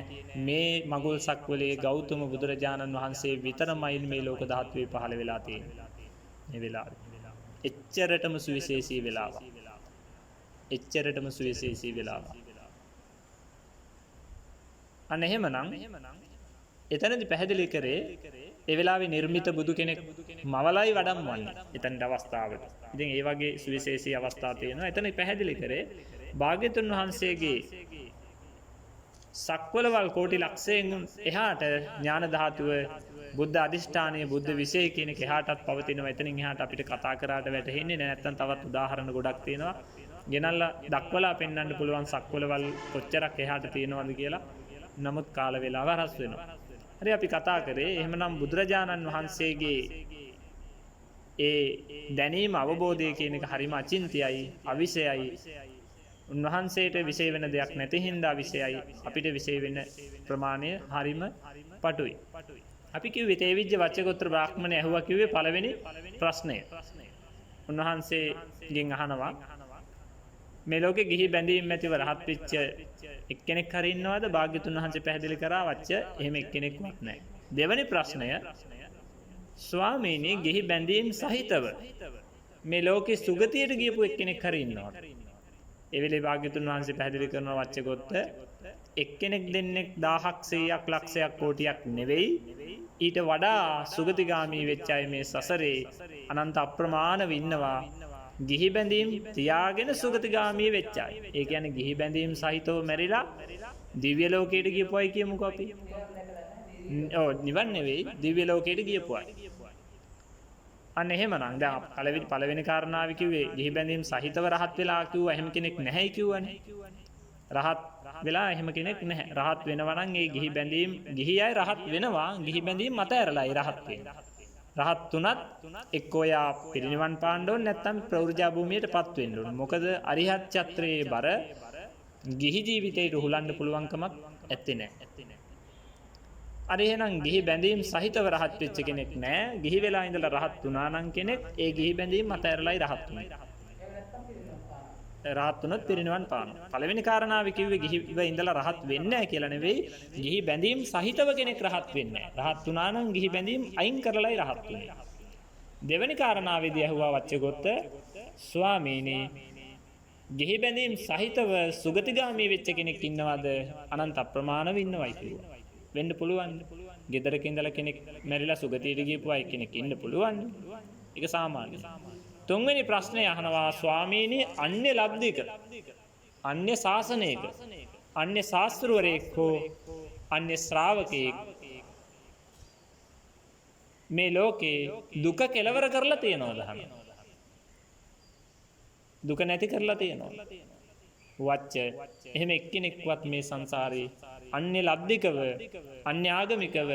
මේ මගුල් සක්වලේ ගෞතම බුදුරජාණන් වහන්සේ විතරමයි මේ ලෝක ධාතුවේ පහළ වෙලා තියෙන්නේ. මේ වෙලාවේ එච්චරටම සුවිශේෂී වෙලාවක්. එච්චරටම සුවිශේෂී වෙලාවක්. අන්න එහෙමනම් එතනදී පැහැදිලි කරේ ඒ වෙලාවේ නිර්මිත බුදු කෙනෙක් මවලයි වඩම්වන්නේ එතනට අවස්ථාවට. ඉතින් ඒ වගේ සුවිශේෂී අවස්ථා තියෙනවා. එතන පැහැදිලි කරේ භාග්‍යතුන් වහන්සේගේ සක්වලවල් කෝටි ලක්ෂයෙන් එහාට ඥාන ධාතුව, බුද්ධ අධිෂ්ඨානීය බුද්ධ විශේෂ කියන එක එහාටත් පවතිනවා. එතනින් එහාට අපිට කතා කරාට වැටහෙන්නේ නැත්නම් තවත් උදාහරණ ගොඩක් තියෙනවා. ගෙනල්ලා දක්වලා පෙන්වන්න පුළුවන් සක්වලවල් කොච්චරක් එහාට තියෙනවද කියලා. නමුත් කාල වේලාව හරස් වෙනවා. හරි අපි කතා කරේ එහෙමනම් බුදුරජාණන් වහන්සේගේ ඒ දැනීම අවබෝධය කියන එක හරිම අචින්තියයි, අවිෂයයි. උන්වහන්සේට විශේෂ වෙන දෙයක් නැති හින්දා විශේෂයි. අපිට විශේෂ වෙන ප්‍රමාණය හරිම පටුයි. අපි කිව්වේ තේවිජ්ජ වච්චගෝත්‍ර බ්‍රාහ්මණය ඇහුවා කිව්වේ පළවෙනි ප්‍රශ්නය. උන්වහන්සේගෙන් අහනවා මේ ලෝකේ ගිහි බැඳීම් ඇතිව රහත් වෙච්ච එක්කෙනෙක් හරි ඉන්නවද? භාග්‍යතුන් වහන්සේ පැහැදිලි කරා වච්ච එහෙම එක්කෙනෙක්වත් නැහැ. දෙවැනි ප්‍රශ්නය ස්වාමීනි ගිහි බැඳීම් සහිතව මේ ලෝකේ සුගතියට ගියපු එක්කෙනෙක් හරි ඉන්නවද? ඒ වෙලේ භාග්‍යතුන් වහන්සේ පැහැදිලි කරනවා වච්චගොත්ත එක්කෙනෙක් දෙන්නෙක් 1000ක් 100ක් ලක්ෂයක් කෝටියක් නෙවෙයි, ඊට වඩා සුගතිගාමී වෙච්ච අය මේ සසරේ අනන්ත අප්‍රමාණව ඉන්නවා. ගිහි බැඳීම් තියාගෙන සුගතිගාමී වෙච්ච අය. ඒ කියන්නේ ගිහි බැඳීම් සහිතව මැරිලා දිව්‍ය ලෝකයට ගියපු අය කියමුකෝ අපි. නිවන් නෙවෙයි දිව්‍ය ලෝකයට ගියපු අය. අන්න එහෙමනම් දැන් පළවෙනි කාරණාව කිව්වේ ගිහි බැඳීම් සහිතව රහත් වෙලා කිව්වා එහෙම කෙනෙක් නැහැ කිව්වනේ. රහත් වෙලා එහෙම කෙනෙක් නැහැ. රහත් වෙනවා නම් ඒ ගිහි බැඳීම් ගිහි අය රහත් වෙනවා. ගිහි බැඳීම් මත ඇරලායි රහත් වෙන්නේ. රහත් තුනත් එක්කෝ යා පිරිනිවන් පාන්න ඕන නැත්නම් ප්‍රවෘජා භූමියටපත් වෙන්න ඕන. මොකද අරිහත් ඡත්‍රයේ බර ගිහි ජීවිතයට උහුලන්න පුළුවන්කමක් ඇත්තේ නැහැ. අර එහෙනම් ගිහි බැඳීම් සහිතව රහත් වෙච්ච කෙනෙක් නැහැ. ගිහි වෙලා ඉඳලා රහත් වුණා නම් කෙනෙක් ඒ ගිහි බැඳීම් මත ඇරලායි රහත් වුනේ. රහත් වුණොත් පිරිනිවන් පානවා. පළවෙනි කාරණාව කිව්වේ ගිහිව ඉඳලා රහත් වෙන්නේ නැහැ කියලා නෙවෙයි. ගිහි බැඳීම් සහිතව කෙනෙක් රහත් වෙන්නේ නැහැ. රහත් වුණා නම් ගිහි බැඳීම් අයින් කරලායි රහත් වෙන්නේ. දෙවෙනි කාරණාවේදී අහුවා වච්චගොත්ත ස්වාමීනි ගිහි බැඳීම් සහිතව සුගතිගාමී වෙච්ච කෙනෙක් ඉන්නවද? අනන්ත අප්‍රමාණව ඉන්නවයි කිව්වා. වෙන්න පුළුවන්. ගෙදරක ඉඳලා කෙනෙක් මැරිලා සුගතියට ගියපු අය කෙනෙක් ඉන්න පුළුවන්. ඒක සාමාන්‍යයි. තුන්වෙනි ප්‍රශ්නේ අහනවා ස්වාමීනි අන්‍ය ලබ්ධික අන්‍ය ශාසනයක අන්‍ය ශාස්ත්‍රවරයෙක් හෝ අන්‍ය ශ්‍රාවකයෙක් මේ ලෝකේ දුක කෙලවර කරලා තියනවද? දුක නැති කරලා තියනවද? වච්ච එහෙම එක්කෙනෙක්වත් මේ සංසාරේ අන්‍ය ලබ්ධිකව අන්‍ය ආගමිකව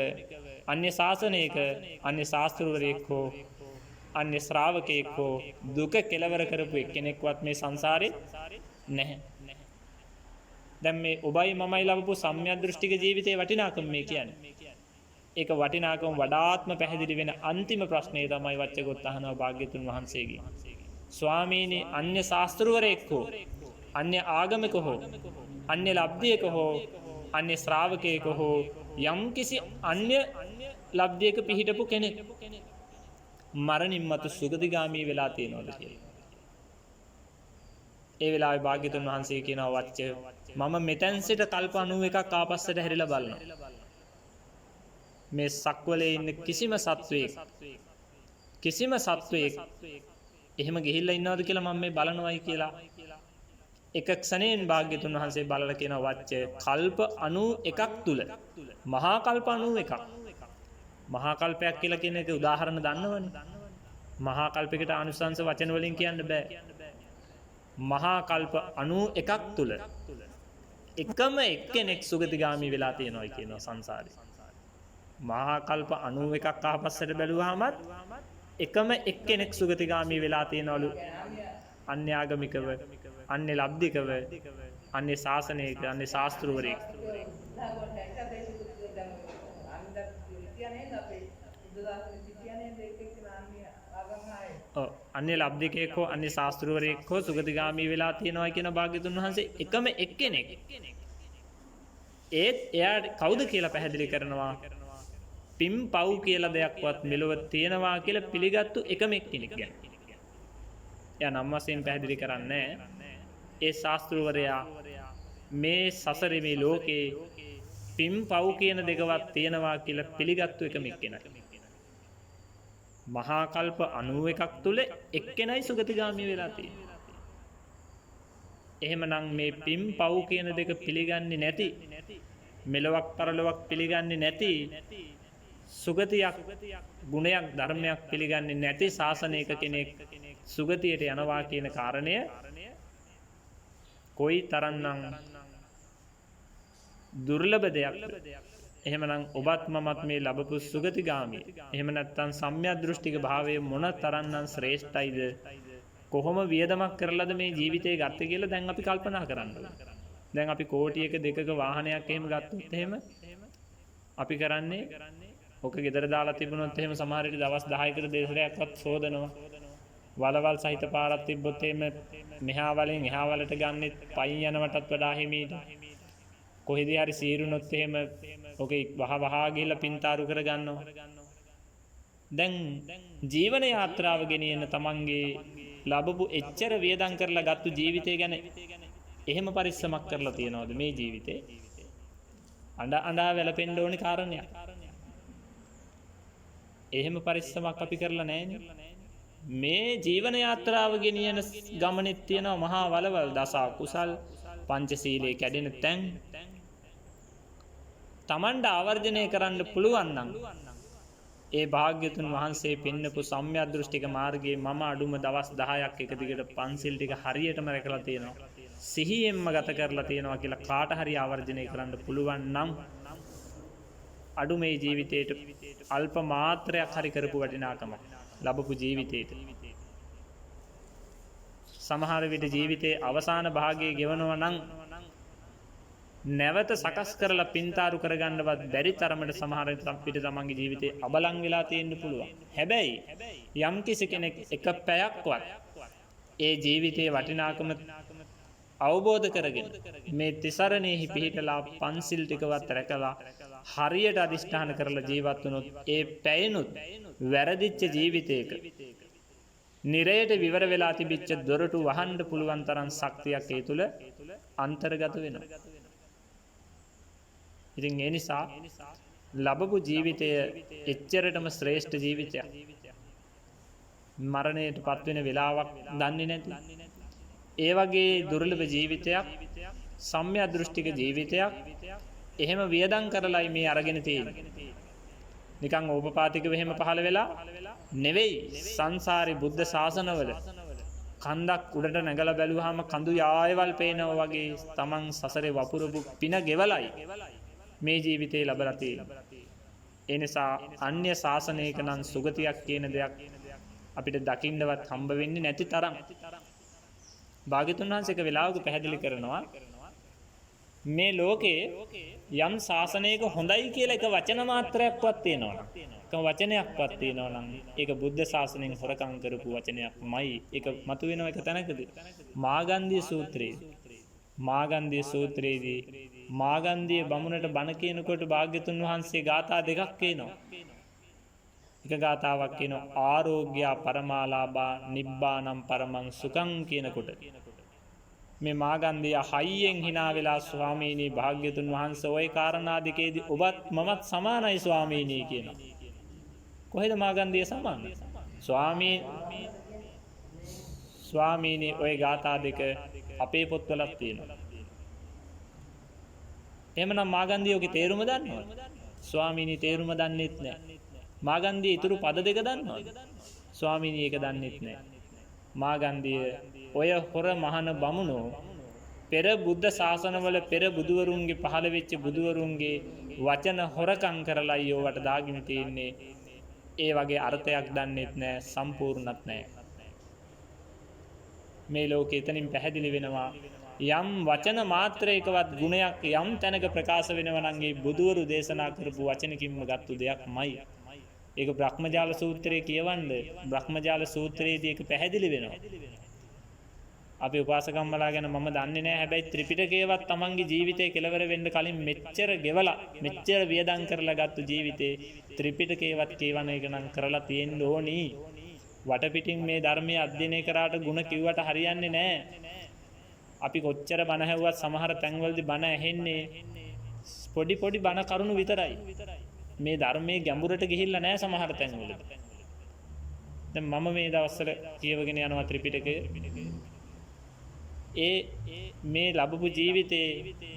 අන්‍ය ශාසනයක අන්‍ය ශාස්ත්‍රවරයෙක් හෝ අන්‍ය ශ්‍රාවකයෙක් හෝ දුක කෙලවර කරපු එක්කෙනෙක්වත් මේ සංසාරේ නැහැ. දැන් මේ ඔබයි මමයි ලබපු සම්මියදෘෂ්ටික ජීවිතයේ වටිනාකම මේ කියන්නේ. ඒක වටිනාකම වඩාත්ම පැහැදිලි වෙන අන්තිම ප්‍රශ්නේ තමයි වච්චගොත් අහනවා භාග්‍යතුන් වහන්සේගෙන්. ස්වාමීනි අන්‍ය ශාස්ත්‍රවරයෙක් හෝ අන්‍ය ආගමික හෝ අන්‍ය ලබ්ධියක හෝ අන්‍ය ශ්‍රාවකයෙක හෝ යම්කිසි අන්‍ය ලබ්ධියක පිහිටපු කෙනෙක් මරණින් මතු සුගතිගාමී වෙලා තියෙනවද කියලා. ඒ වෙලාවේ භාග්‍යතුන් වහන්සේ කියනවා වච්ච මම මෙතෙන් සිට කල්ප 91ක් ආපස්සට හැරිලා බලනවා. මේ සක්වලේ ඉන්න කිසිම සත්වයෙක් එහෙම ගිහිල්ලා ඉන්නවද කියලා මම මේ බලනවායි කියලා එක ක්ෂණයෙන් භාග්‍යතුන් වහන්සේ බලලා කියනවා වච්ච කල්ප 91ක් තුල මහා කල්ප 91ක් මහා කල්පයක් කියලා කියන එක උදාහරණ දන්නවනේ. මහා කල්පයකට ආනුසංස වචන වලින් කියන්න බෑ. මහා කල්ප 91ක් තුල එකම එක්කෙනෙක් සුගතිගාමී වෙලා තියෙනවා කියනවා සංසාරේ. මහා කල්ප 91ක් ආපස්සට බැලුවාමත් එකම එක්කෙනෙක් සුගතිගාමී වෙලා තියෙනවලු. අන්‍ය ආගමිකව අන්‍ය ලබ්ධිකව අන්‍ය ශාසනයක අන්‍ය ශාස්ත්‍රවරයෙක්. අන්‍ය ලබ්ධිකයෙක් හෝ අන්‍ය ශාස්ත්‍රවරයෙක් හෝ සුගතිගාමී වෙලා තියෙනවා කියන භාග්‍යතුන් වහන්සේ එකම එක්කෙනෙක්. ඒත් එයාට කවුද කියලා පැහැදිලි කරනවා. පින් පව් කියලා දෙයක්වත් මෙලොව තියෙනවා කියලා පිළිගත්තු එකම එක්කෙනෙක් ගැන. එයා නම් වශයෙන් පැහැදිලි කරන්නේ ඒ ශාස්ත්‍රවරයා මේ සසරේ මේ ලෝකේ පින් පව් කියන දෙකවත් තියෙනවා කියලා පිළිගත්තු එකම එක්කෙනයි. මහා කල්ප 91ක් තුල එක්කෙනයි සුගතිගාමී වෙලා තියෙන්නේ. එහෙමනම් මේ පින් පව් කියන දෙක පිළිගන්නේ නැති මෙලොවක් පරලොවක් පිළිගන්නේ නැති සුගතියක් ගුණයක් ධර්මයක් පිළිගන්නේ නැති ශාසනයක කෙනෙක් සුගතියට යනවා කියන කාරණය කොයි තරම්නම් දුර්ලභ දෙයක්ද. එහෙමනම් ඔබත් මමත් මේ ලැබපු සුගතිගාමී එහෙම නැත්නම් සම්‍යක් දෘෂ්ටික භාවය මොන තරම්නම් ශ්‍රේෂ්ඨයිද කොහොම වියදමක් කරලාද මේ ජීවිතේ ගත්තේ කියලා දැන් අපි කල්පනා කරන්න ඕනේ. දැන් අපි කෝටියක දෙකක වාහනයක් එහෙම ගත්තොත් එහෙම අපි කරන්නේ ඔක ගෙදර දාලා තිබුණොත් එහෙම සමහර විට දවස් 10කට දෙසරයක්වත් සෝදනවා. වලවල් සහිත පාරක් තිබ්බොත් එහෙම මෙහා වලින් එහා වලට ගන්නෙත් පයින් යනවටත් වඩා හිමීට. කොහෙදී හරි සීරුනොත් එහෙම ඔක වහ ගිහිල්ලා පින්තාරු කර ගන්නවා. දැන් ජීවන යාත්‍රාව ගෙනියන තමන්ගේ ලැබපු එච්චර වියදම් කරලා ගත්තු ජීවිතය ගැන එහෙම පරිස්සමක් කරලා තියනවද මේ ජීවිතේ? අඬා වැළපෙන්න ඕනේ කාරණයක්. එහෙම පරිස්සමක් අපි කරලා නැහැනේ. මේ ජීවන යාත්‍රාව ගෙනියන ගමනේ තියෙන මහා වලවල් දස කුසල් පංචශීලයේ කැඩෙන තැන් තමන්ට ආවර්ජනය කරන්න පුළුවන් නම් ඒ භාග්‍යතුන් වහන්සේ පෙන්නපු සම්‍යක් දෘෂ්ටික මාර්ගයේ මම අඩුම දවස් 10ක් එක දිගට පන්සිල් ටික හරියටම රැකලා තියෙනවා. සිහියෙන්ම ගත කරලා තියෙනවා කියලා කාට හරි ආවර්ජනය කරන්න පුළුවන් නම් අඩු මේ ජීවිතේට අල්ප මාත්‍රයක් හරි කරපු වටිනාකම ලැබපු ජීවිතේට සමහර විට ජීවිතයේ අවසාන භාගයේ ගෙවනවා නම් නැවත සකස් කරලා පින්තාරු කරගන්නවත් බැරි තරමට සමහර විට තමන්ගේ ජීවිතේ අබලන් වෙලා තියෙන්න පුළුවන්. හැබැයි යම් කිසි කෙනෙක් එක පැයක්වත් ඒ ජීවිතයේ වටිනාකම අවබෝධ කරගෙන මේ තිසරණයෙහි පිහිටලා පන්සිල් ටිකවත් රැකලා හරියට අධිෂ්ඨාන කරලා ජීවත් වුණොත් ඒ පැයනුත් වැරදිච්ච ජීවිතයක නිරයට විවර වෙලා තිබිච්ච දොරටු වහන්න පුළුවන් තරම් ශක්තියක් ඒ තුල අන්තර්ගත වෙනවා. ඉතින් ඒ නිසා ලැබපු ජීවිතය එච්චරටම ශ්‍රේෂ්ඨ ජීවිතයක්. මරණයට පත්වෙන වෙලාවක් දන්නේ නැති. ඒ වගේ දුර්ලභ ජීවිතයක්, සම්‍යක් දෘෂ්ටික ජීවිතයක් එහෙම වියදම් කරලයි මේ අරගෙන තියෙන්නේ. නිකන් ඕපපාතිකව එහෙම පහළ වෙලා නෙවෙයි. සංසාරේ බුද්ධ ශාසනවල කන්දක් උඩට නැගලා බැලුවාම කඳු යායවල් පේනවා වගේ තමන් සසරේ වපුරපු පින ගෙවලයි මේ ජීවිතේ ලැබලා තියෙන්නේ. ඒ නිසා අන්‍ය ශාසනයක නම් සුගතියක් කියන දෙයක් අපිට දකින්නවත් හම්බ වෙන්නේ නැති තරම්. භාග්‍යතුන් වහන්සේ එක වෙලාවක පැහැදිලි කරනවා මේ ලෝකේ යම් ශාසනයක හොඳයි කියලා එක වචන මාත්‍රයක්වත් තියෙනවා. එක වචනයක්වත් තියෙනවා නම් ඒක බුද්ධ ශාසනයෙන් හොරකම් කරපු වචනයක්මයි. ඒක මතුවෙන එක තැනකදී මාගන්ධිය සූත්‍රයේ මාගන්ධිය සූත්‍රයේදී මාගන්ධිය බමුණට බණ කියනකොට භාග්‍යතුන් වහන්සේ ගාථා දෙකක් කියනවා. එක ගාථාවක් කියනවා ආරෝග්‍ය පරමාලාභා නිබ්බානම් පරමං සුඛං කියනකොට මේ මාගන්ධිය හයියෙන් hina වෙලා ස්වාමීනි භාග්‍යතුන් වහන්සේ ওই කාරණා දෙකේදී ඔබත් මමත් සමානයි ස්වාමීනි කියනවා. කොහෙද මාගන්ධිය සමාන? ස්වාමීනි ওই ගාථා දෙක අපේ පොත්වලත් තියෙනවා. එහෙමනම් මාගන්ධියෝගේ තේරුම දන්නවද? ස්වාමීනි තේරුම දන්නෙත් නැහැ. මාගන්ධිය ඊතුරු පද දෙක දන්නවද? ස්වාමීනි ඒක දන්නෙත් නැහැ. මාගන්ධිය ඔය හොර මහන බමුණෝ පෙර බුද්ධ ශාසනවල පෙර බුදුවරුන්ගේ පහළ වෙච්ච බුදුවරුන්ගේ වචන හොරකම් කරලා යෝවට දාගෙන තින්නේ. ඒ වගේ අර්ථයක් දන්නෙත් නැහැ, සම්පූර්ණත් නැහැ. මේ ලෝකෙ එතනින් පැහැදිලි වෙනවා යම් වචන මාත්‍රයකවත් ගුණයක් යම් තැනක ප්‍රකාශ වෙනවා නම් ඒ බුදුවරු දේශනා කරපු වචනකින්ම ගත්තු දෙයක්මයි. ඒක බ්‍රහ්මජාල සූත්‍රයේ කියවන්න. බ්‍රහ්මජාල සූත්‍රයේදී ඒක පැහැදිලි වෙනවා. අපි උපාසකම්මලා ගැන මම දන්නේ නැහැ. හැබැයි ත්‍රිපිටකයවත් තමන්ගේ ජීවිතේ කෙලවර වෙන්න කලින් මෙච්චර ගෙවලා මෙච්චර වියදම් කරලා ගත්තු ජීවිතේ ත්‍රිපිටකයවත් කියවන එක නම් කරලා තියෙන්න ඕනි. වටපිටින් මේ ධර්මයේ අධ්‍යයනය කරාට ಗುಣ කිව්වට හරියන්නේ නැහැ. අපි කොච්චර බණ ඇහුවත් සමහර තැන්වලදී බණ ඇහෙන්නේ පොඩි පොඩි බණ කරුණු විතරයි. මේ ධර්මයේ ගැඹුරට ගිහිල්ලා නැහැ සමහර තැන්වල. දැන් මම මේ දවස්වල කියවගෙන යනවා ත්‍රිපිටකය. මේ ලැබපු ජීවිතේ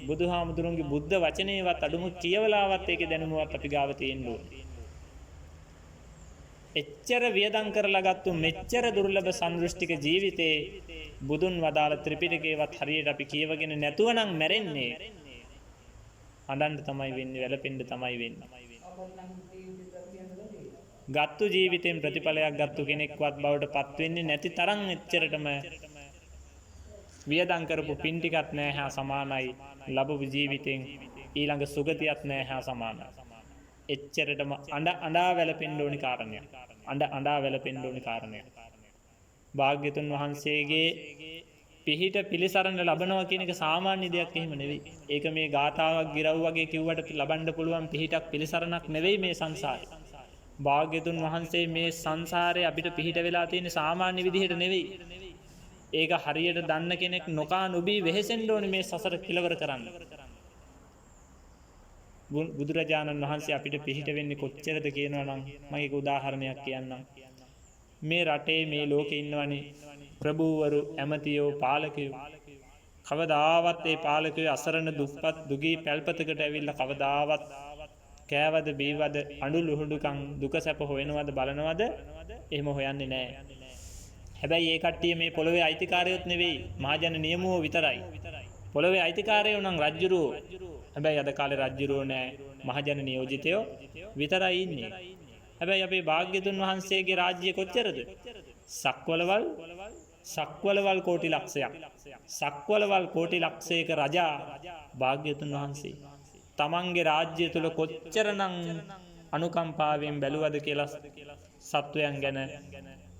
බුදුහාමුදුරන්ගේ බුද්ධ වචනේවත් අඩුම කියවලාවත් ඒකේ දැනුමවත් අපි ගාව තියෙන්න ඕනේ. එච්චර වියදම් කරලා ගත්තු මෙච්චර දුර්ලභ සම්දෘෂ්ටික ජීවිතේ බුදුන් වදාළ ත්‍රිපිටකයවත් හරියට අපි කියවගෙන නැතුව නම් මැරෙන්නේ. අඬන්න තමයි වෙන්නේ, වැළපෙන්න තමයි වෙන්නේ. ගත්තු ජීවිතෙන් ප්‍රතිඵලයක් ගත්තු කෙනෙක්වත් බවට පත් වෙන්නේ නැති තරම් එච්චරටම වියදම් කරපු පින් ටිකක් නෑ හා සමානයි. ලැබපු ජීවිතෙන් ඊළඟ සුගතියක් නෑ හා සමානයි. එච්චරටම අඬා වැළපෙන්න ඕනි කාරණයක්. අඬා වැළපෙන්න ඕනි කාරණයක්. භාග්‍යතුන් වහන්සේගේ පිහිට පිළිසරණ ලබනවා කියන එක සාමාන්‍ය දෙයක් එහෙම නෙවෙයි. ඒක මේ ගාථාවක් ගිරව් වගේ කිව්වට ලබන්න පුළුවන් පිහිටක් පිළිසරණක් නෙවෙයි මේ සංසාරේ. භාග්‍යතුන් වහන්සේ මේ සංසාරේ අපිට පිහිට වෙලා තියෙන සාමාන්‍ය විදිහට නෙවෙයි. ඒක හරියට දන්න කෙනෙක් නොකා නොබී වෙහෙසෙන්න ඕනේ මේ සසර කෙලවර කරන්න. බුදුරජාණන් වහන්සේ අපිට පිහිට වෙන්නේ කොච්චරද කියනවා නම් මම ඒක උදාහරණයක් කියන්නම්. මේ රටේ මේ ලෝකේ ඉන්නවනේ ප්‍රභූවරු, ඇමතියෝ, පාලකයෝ. කවදාවත් ඒ පාලකයෝ අසරණ දුප්පත් දුගී පැල්පතකට ඇවිල්ලා කවදාවත් කෑවද බීවද අඬු ලුහුඬුකම් දුක සැප හොයනවද බලනවද? එහෙම හොයන්නේ නැහැ. හැබැයි ඒ කට්ටිය මේ පොළොවේ අයිතිකාරයොත් නෙවෙයි, මහජන නියමුවෝ විතරයි. පොළොවේ අයිතිකාරයෝ නම් රජ්ජුරුවෝ. හැබැයි අද කාලේ රජ්ජුරුවෝ නැහැ, මහජන නියෝජිතයෝ විතරයි ඉන්නේ. හැබැයි අපේ භාග්‍යතුන් වහන්සේගේ රාජ්‍ය කොච්චරද? සක්වලවල් කෝටි ලක්ෂයක්. සක්වලවල් කෝටි ලක්ෂයක රජා භාග්‍යතුන් වහන්සේ. තමන්ගේ රාජ්‍ය තුල කොච්චරනම් අනුකම්පාවෙන් බැලුවද කියලා සත්වයන් ගැන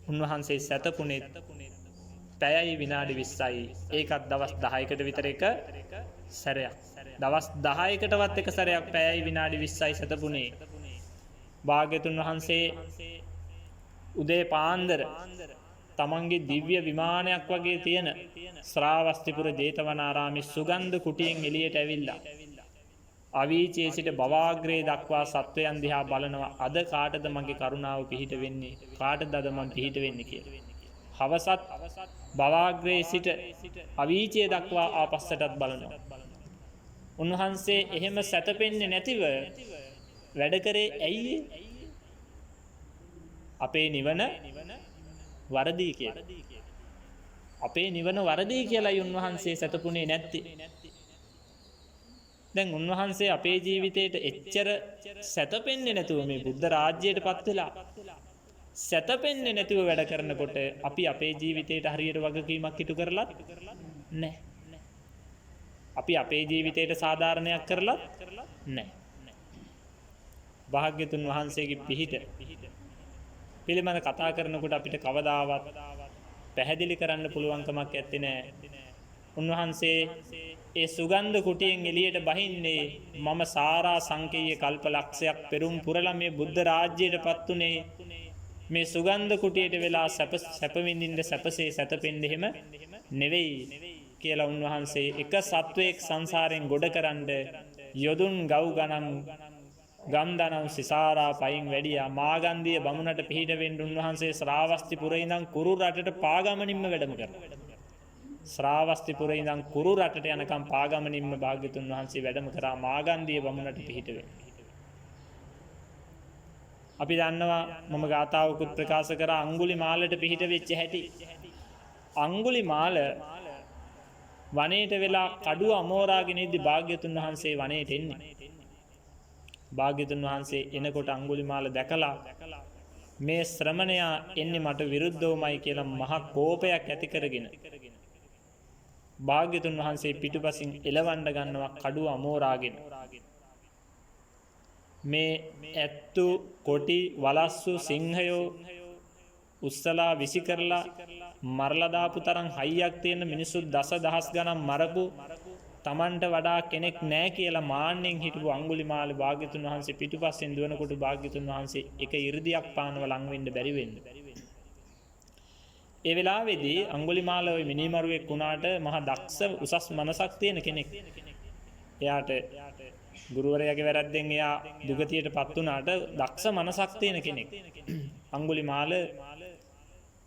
උන්වහන්සේ සැතපුණේ පැයයි විනාඩි 20යි. ඒකත් දවස් 10කට විතර එක සැරයක්. දවස් 10කටවත් එක සැරයක් පැයයි විනාඩි 20යි සතපුනේ. භාග්‍යතුන් වහන්සේ උදේ පාන්දර තමන්ගේ දිව්‍ය විමානයක් වගේ තියෙන ශ්‍රාවස්තිපුර ජේතවනාරාමේ සුගන්ධ කුටියෙන් එළියට ඇවිල්ලා අවීචයේ සිට භවාග්‍රේ දක්වා සත්වයන් දිහා බලනවා. අද කාටද මගේ කරුණාව පිහිට වෙන්නේ? කාටද අද මම පිහිට වෙන්නේ කියලා. හවසත් භවාග්‍රේ සිට අවීචයේ දක්වා ආපස්සටත් බලනවා. උන්වහන්සේ එහෙම සැතපෙන්නේ නැතිව වැඩ කරේ ඇයි? අපේ නිවන වරදී කියලා. අපේ නිවන වරදී කියලායි උන්වහන්සේ සැතපුනේ නැත්තේ. දැන් උන්වහන්සේ අපේ ජීවිතේට එච්චර සැතපෙන්නේ නැතුව මේ බුද්ධ රාජ්‍යයට පත් වෙලා සැතපෙන්නේ නැතුව වැඩ කරනකොට අපි අපේ ජීවිතේට හරියට වගකීමක් ඉටු කරලත් නැහැ. අපි අපේ ජීවිතේට සාධාරණයක් කරලත් නැහැ. භාග්‍යතුන් වහන්සේගේ පිහිට පිළිබඳ කතා කරනකොට අපිට කවදාවත් පැහැදිලි කරන්න පුළුවන්කමක් ඇත්තේ නැහැ. උන්වහන්සේ ඒ සුගන්ධ කුටියෙන් එළියට බහින්නේ මම සාරා සංකේය කල්ප ලක්ෂයක් පෙරුම් පුරලා මේ බුද්ධ රාජ්‍යයට පත් උනේ මේ සුගන්ධ කුටියට වෙලා සැප විඳින්න සැපසේ සැතපෙන්න එහෙම නෙවෙයි කියලා උන්වහන්සේ එක සත්වයක් සංසාරයෙන් ගොඩ කරන්න යොදුන් ගව් ගණන් ගම්දනම් සිසාරා පයින් වැඩියා. මාගන්ධිය බමුණට පිහිට වෙන්න උන්වහන්සේ ශ්‍රාවස්තිපුරේ ඉඳන් කුරු රටට පාගමනින්ම වැඩම කරනවා. ශ්‍රාවස්තිපුරේ ඉඳන් කුරු රටට යනකම් පාගමනින්ම භාග්‍යතුන් වහන්සේ වැඩම කරා මාගන්ධිය බමුණට පිහිට වෙන්න. අපි දන්නවා මම ගාථාවකුත් ප්‍රකාශ කරා අඟුලිමාලට පිහිට වෙච්ච හැටි. අඟුලිමාල වනයේට වෙලා කඩුව අමෝරාගෙන ඉද්දි භාග්‍යතුන් වහන්සේ වනයේට එන්නේ. භාග්‍යතුන් වහන්සේ එනකොට අඟුලිමාල දැකලා මේ ශ්‍රමණයා එන්නේ මට විරුද්ධවමයි කියලා මහා කෝපයක් ඇති කරගෙන භාග්‍යතුන් වහන්සේ පිටුපසින් එලවන්න ගන්නවා කඩුව අමෝරාගෙන. මේ ඇත්තු කොටි වලස්සු සිංහයෝ උස්සලා විසි කරලා මරලා දාපු තරම් හයියක් තියෙන මිනිස්සු දසදහස් ගණන් මරපු තමන්ට වඩා කෙනෙක් නැහැ කියලා මාන්නෙන් හිටපු අඟුලිමාල භාග්‍යතුන් වහන්සේ පිටුපස්සෙන් දුවනකොට භාග්‍යතුන් වහන්සේ එක 이르දියක් පානව ලඟ වෙන්න බැරි වෙන්න. ඒ වෙලාවේදී අඟුලිමාල ওই මිනිමරුවෙක් වුණාට මහා දක්ෂ උසස් මනසක් තියෙන කෙනෙක්. එයාට ගුරුවරයාගේ වැරද්දෙන් එයා දුගතියටපත් වුණාට දක්ෂ මනසක් තියෙන කෙනෙක්. අඟුලිමාල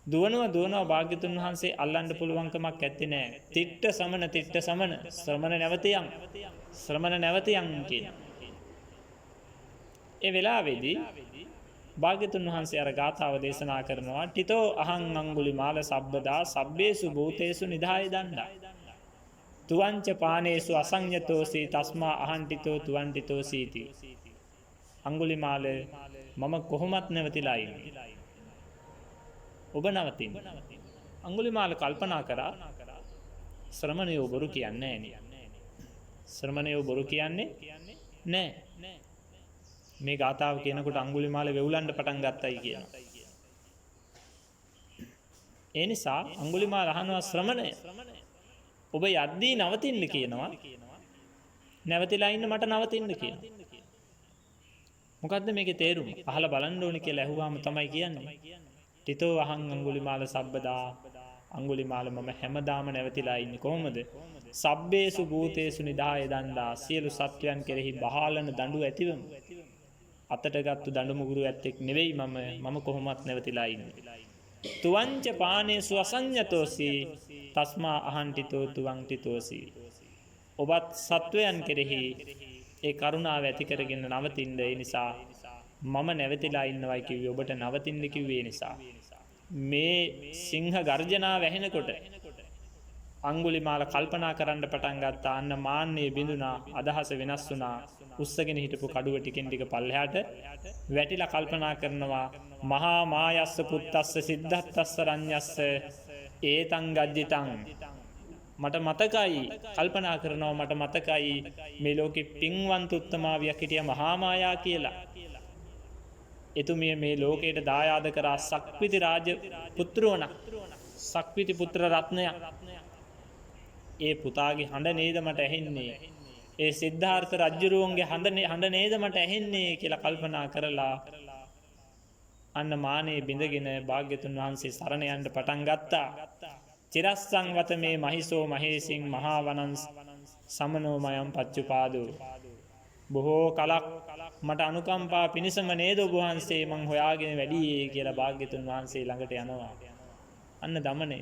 දුවනවා භාග්‍යතුන් වහන්සේ අල්ලන්න පුළුවන්කමක් ඇත්තේ නැහැ. තිට්ඨ සමන ශ්‍රමණ නැවතියන් කියන. ඒ වෙලාවේදී භාග්‍යතුන් වහන්සේ අර ගාථාව දේශනා කරනවා ටිතෝ අහං අඟුලිමාල සබ්බදා සබ්බේසු භූතේසු නිදාය දණ්ඩා. තුවංච පානේසු අසඤ්ඤතෝසී තස්මා අහන්ටිතෝ තුවන්ටිතෝසීති. අඟුලිමාල මම කොහොමත් නැවතිලා ඉන්නේ. ඔබ නවතින්න. අඟුලිමාල කල්පනා කරා ශ්‍රමණයෝ බොරු කියන්නේ නැහැ. ශ්‍රමණයෝ බොරු කියන්නේ නැහැ. මේ ගාථාව කියනකොට අඟුලිමාල වෙවුලන්න පටන් ගත්තයි කියනවා. ඒ නිසා අඟුලිමාල අහනවා ශ්‍රමණය ඔබ යද්දී නවතින්න කියනවා. නැවතිලා ඉන්න මට නවතින්න කියනවා. මොකද්ද මේකේ තේරුම? අහලා බලන්න ඕනේ කියලා ඇහුවාම තමයි කියන්නේ. ටිතෝ අහං අඟුලිමාල සබ්බදා අඟුලිමාල මම හැමදාම නැවතිලා ඉන්නේ කොහොමද? සබ්බේසු භූතේසු නිදාය දණ්ඩා සියලු සත්වයන් කෙරෙහි බහාලන දඬු ඇතිවම අතට ගත්තු දඬු මුගුරු ඇත්තෙක් නෙවෙයි මම කොහොමත් නැවතිලා ඉන්නේ. තුවංච පානේසු අසඤ්ඤතෝසී තස්මා අහන්ටිතෝ තුවංටිතෝසී. ඔබත් සත්වයන් කෙරෙහි ඒ කරුණාව ඇති කරගෙන නවතින්න. ඒ නිසා මම නැවතිලා ඉන්නවයි කිව්වේ ඔබට නවතින්න කිව්වේ නිසා. මේ සිංහ ගර්ජනාව ඇහෙනකොට අඟුලිමාල කල්පනා කරන්න පටන් ගත්තා. අන්න මාන්නේ බිඳුනා, අදහස වෙනස් වුණා. උස්සගෙන හිටපු කඩුව ටිකෙන් ටික පල්ලෙහාට වැටිලා කල්පනා කරනවා මහා මායස්ස පුත්තස්ස සිද්ධාත්තස්ස රඤ්ඤස්ස ඒතං ගජ්ජිතං. මට මතකයි කල්පනා කරනවා මට මතකයි මේ ලෝකෙ පින්වන්ත උත්තමාවියක් හිටිය මහා මායා කියලා. එතුමිය මේ ලෝකයට දායාද කරා සක්විති රාජ පුත්‍රවණක්. සක්විති පුත්‍ර රත්නයක්. ඒ පුතාගේ හඬ නේද මට ඇහෙන්නේ. ඒ සිද්ධාර්ථ රජ්ජුරුවන්ගේ හඬ නේද මට ඇහෙන්නේ කියලා කල්පනා කරලා අන්න මානේ බිඳගෙන භාග්‍යතුන් වහන්සේ සරණ යන්න පටන් ගත්තා. චිරස්සං වත මේ මහිසෝ මහේසින් මහා වනං සමනෝමයම් පච්චුපාදෝ. බොහෝ කලක් මට අනුකම්පා පිණිසම නේද ඔබ වහන්සේ මං හොයාගෙන වැඩියේ කියලා භාග්‍යතුන් වහන්සේ ළඟට යනවා. අන්න දමනය,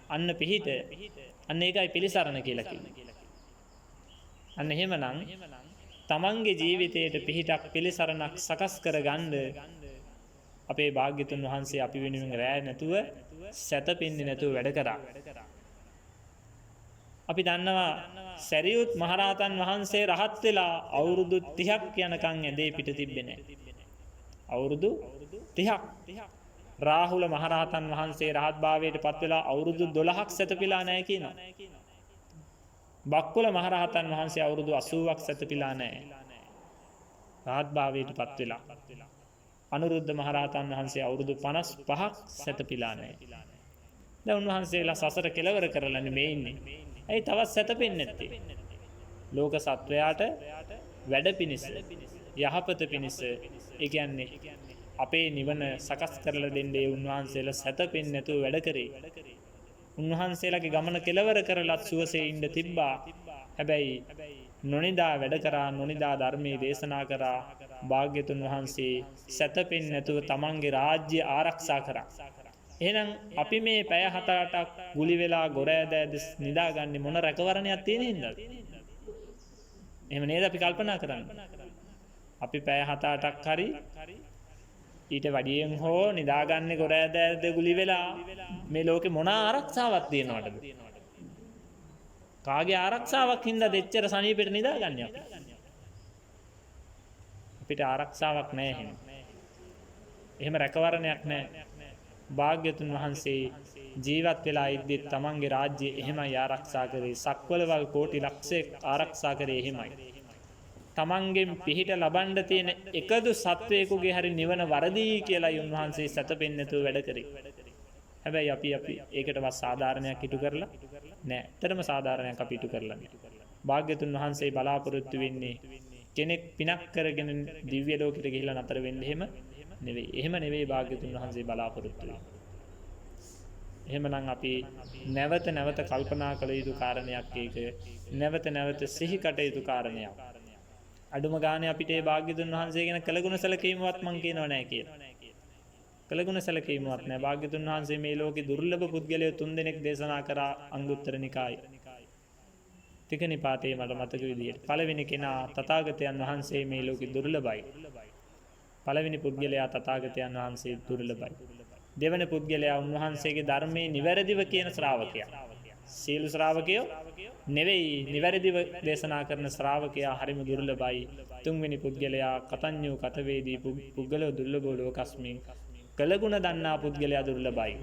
අන්න පිහිට, අන්න ඒකයි පිළිසරණ කියලා කිව්වේ. අන්න එහෙමනම් තමන්ගේ ජීවිතයට පිහිටක් පිළිසරණක් සකස් කරගන්න අපේ භාග්‍යතුන් වහන්සේ අපි වෙනුවෙන් රැය නැතුව සැතපෙන්නේ නැතුව වැඩ කරා. අපි දන්නවා සැරියුත් මහරහතන් වහන්සේ රහත් වෙලා අවුරුදු 30ක් යනකම් ඇඳේ පිට තිබ්බේ නැහැ. අවුරුදු 30ක්. රාහුල මහරහතන් වහන්සේ රහත් භාවයට පත් වෙලා අවුරුදු 12ක් සැතපීලා නැහැ කියනවා. බක්කුල මහරහතන් වහන්සේ අවුරුදු 80ක් සැතපීලා නැහැ. රහත් භාවයට පත් වෙලා. අනුරුද්ධ මහරහතන් වහන්සේ අවුරුදු 55ක් සැතපීලා නැහැ. දැන් උන්වහන්සේලා සසර කෙලවර කරලා නෙමෙයි ඉන්නේ. ඇයි තවත් සැතපෙන්නේ නැත්තේ? ලෝක සත්වයාට වැඩ පිණිස, යහපත පිණිස, ඒ කියන්නේ අපේ නිවන සකස් කරලා දෙන්නේ උන්වහන්සේලා සැතපෙන්නේ නැතුව වැඩ කරේ. උන්වහන්සේලාගේ ගමන කෙලවර කරලත් සුවසේ ඉන්න තිබ්බා. හැබැයි නොනිදා වැඩ කරා, නොනිදා ධර්මයේ දේශනා කරා. භාග්‍යතුන් වහන්සේ සැතපෙන්නේ නැතුව තමන්ගේ රාජ්‍ය ආරක්ෂා කරා. එහෙනම් අපි මේ පැය 7-8ක් ගුලි වෙලා ගොර ඇද නිදාගන්නේ මොන රැකවරණයක් තියෙන හින්දාද? එහෙම නේද අපි කල්පනා කරන්නේ. අපි පැය 7-8ක් හරි ඊට වැඩියෙන් හෝ නිදාගන්නේ ගොර ඇද ගුලි වෙලා මේ ලෝකේ මොන ආරක්ෂාවක් තියෙනවද? කාගේ ආරක්ෂාවක් හින්දා දෙච්චර සනීපෙට නිදාගන්නේ අපි? අපිට ආරක්ෂාවක් නැහැ. එහෙම රැකවරණයක් නැහැ. භාග්‍යතුන් වහන්සේ ජීවත් වෙලා ඉද්දි තමන්ගේ රාජ්‍යය එහෙමයි ආරක්ෂා කරේ. සක්වලවල් කෝටි ලක්ෂයක් ආරක්ෂා කරේ එහෙමයි. තමන්ගෙන් පිහිට ලබන්න තියෙන එකදු සත්වයෙකුගේ හරි නිවන වරදී කියලා උන්වහන්සේ සැතපෙන්නේ නැතුව වැඩ කරේ. හැබැයි අපි ඒකටවත් සාධාරණයක් ඉටු කරලා නෑ. ඇත්තටම සාධාරණයක් අපි ඉටු කරලා නෑ. භාග්‍යතුන් වහන්සේ බලාපොරොත්තු වෙන්නේ කෙනෙක් පිනක් කරගෙන දිව්‍ය ලෝකෙට ගිහිල්ලා නතර වෙන්න එහෙම නෙවෙයි. එහෙම නෙවෙයි භාග්‍යතුන් වහන්සේ බලාපොරොත්තු වෙන්නේ. එහෙමනම් අපි නැවත නැවත කල්පනා කළ යුතු කාරණයක් ඒක. නැවත නැවත සිහි කට යුතු කාරණයක්. අඩුම ගානේ අපිට මේ භාග්‍යතුන් වහන්සේ ගැන කළගුණ සැලකීමවත් මං කියනව නෑ කියලා. කළගුණ සැලකීමවත් නෑ. භාග්‍යතුන් වහන්සේ මේ ලෝකේ දුර්ලභ පුද්ගලයෝ 3 දෙනෙක් දේශනා කරා අංගුත්තර නිකායේ. තික නිපාතේ මට මතක විදියට. පළවෙනි කෙනා තථාගතයන් වහන්සේ මේ ලෝකේ දුර්ලභයි. පළවෙනි පුද්ගලයා තථාගතයන් වහන්සේ දුර්ලභයි. දෙවන පුද්ගලයා උන්වහන්සේගේ ධර්මයේ නිවැරදිව කියන ශ්‍රාවකයා. සීල ශ්‍රාවකයෝ නෙවෙයි, නිවැරදිව දේශනා කරන ශ්‍රාවකයා හරිම දුර්ලභයි. තුන්වෙනි පුද්ගලයා කතඤ්ඤෝ කතවේදී පුද්ගලෝ දුර්ලභෝ ලෝකස්මින්. කළගුණ දන්නා පුද්ගලයා දුර්ලභයි.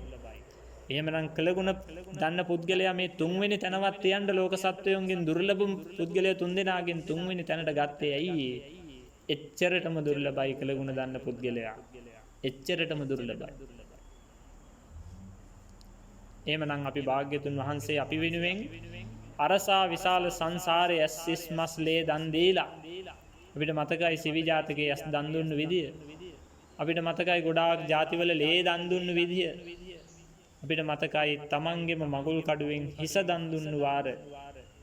එහෙමනම් කළගුණ දන්න පුද්ගලයා මේ තුන්වෙනි තැනවත් තියන්න ලෝක සත්වයන්ගෙන් දුර්ලභ පුද්ගලයා තුන්දෙනාගෙන් තුන්වෙනි තැනට ගත්තේ ඇයි? එච්චරටම දුර්ලභයි කළගුණ දන්න පුද්ගලයා. එච්චරටම දුර්ලභයි. එහෙමනම් අපි භාග්‍යතුන් වහන්සේ අපි වෙනුවෙන් අරසා විශාල සංසාරයේ ඇස් මස් ලේ දන් දීලා අපිට මතකයි සිවි ජාතකයේ ඇස් දන් දුන්න විදිය. අපිට මතකයි ගොඩාක් ජාතිවල ලේ දන් දුන්න විදිය. අපිට මතකයි තමන්ගෙම මගුල් කඩුවෙන් හිස දන් දුන්නු වාර.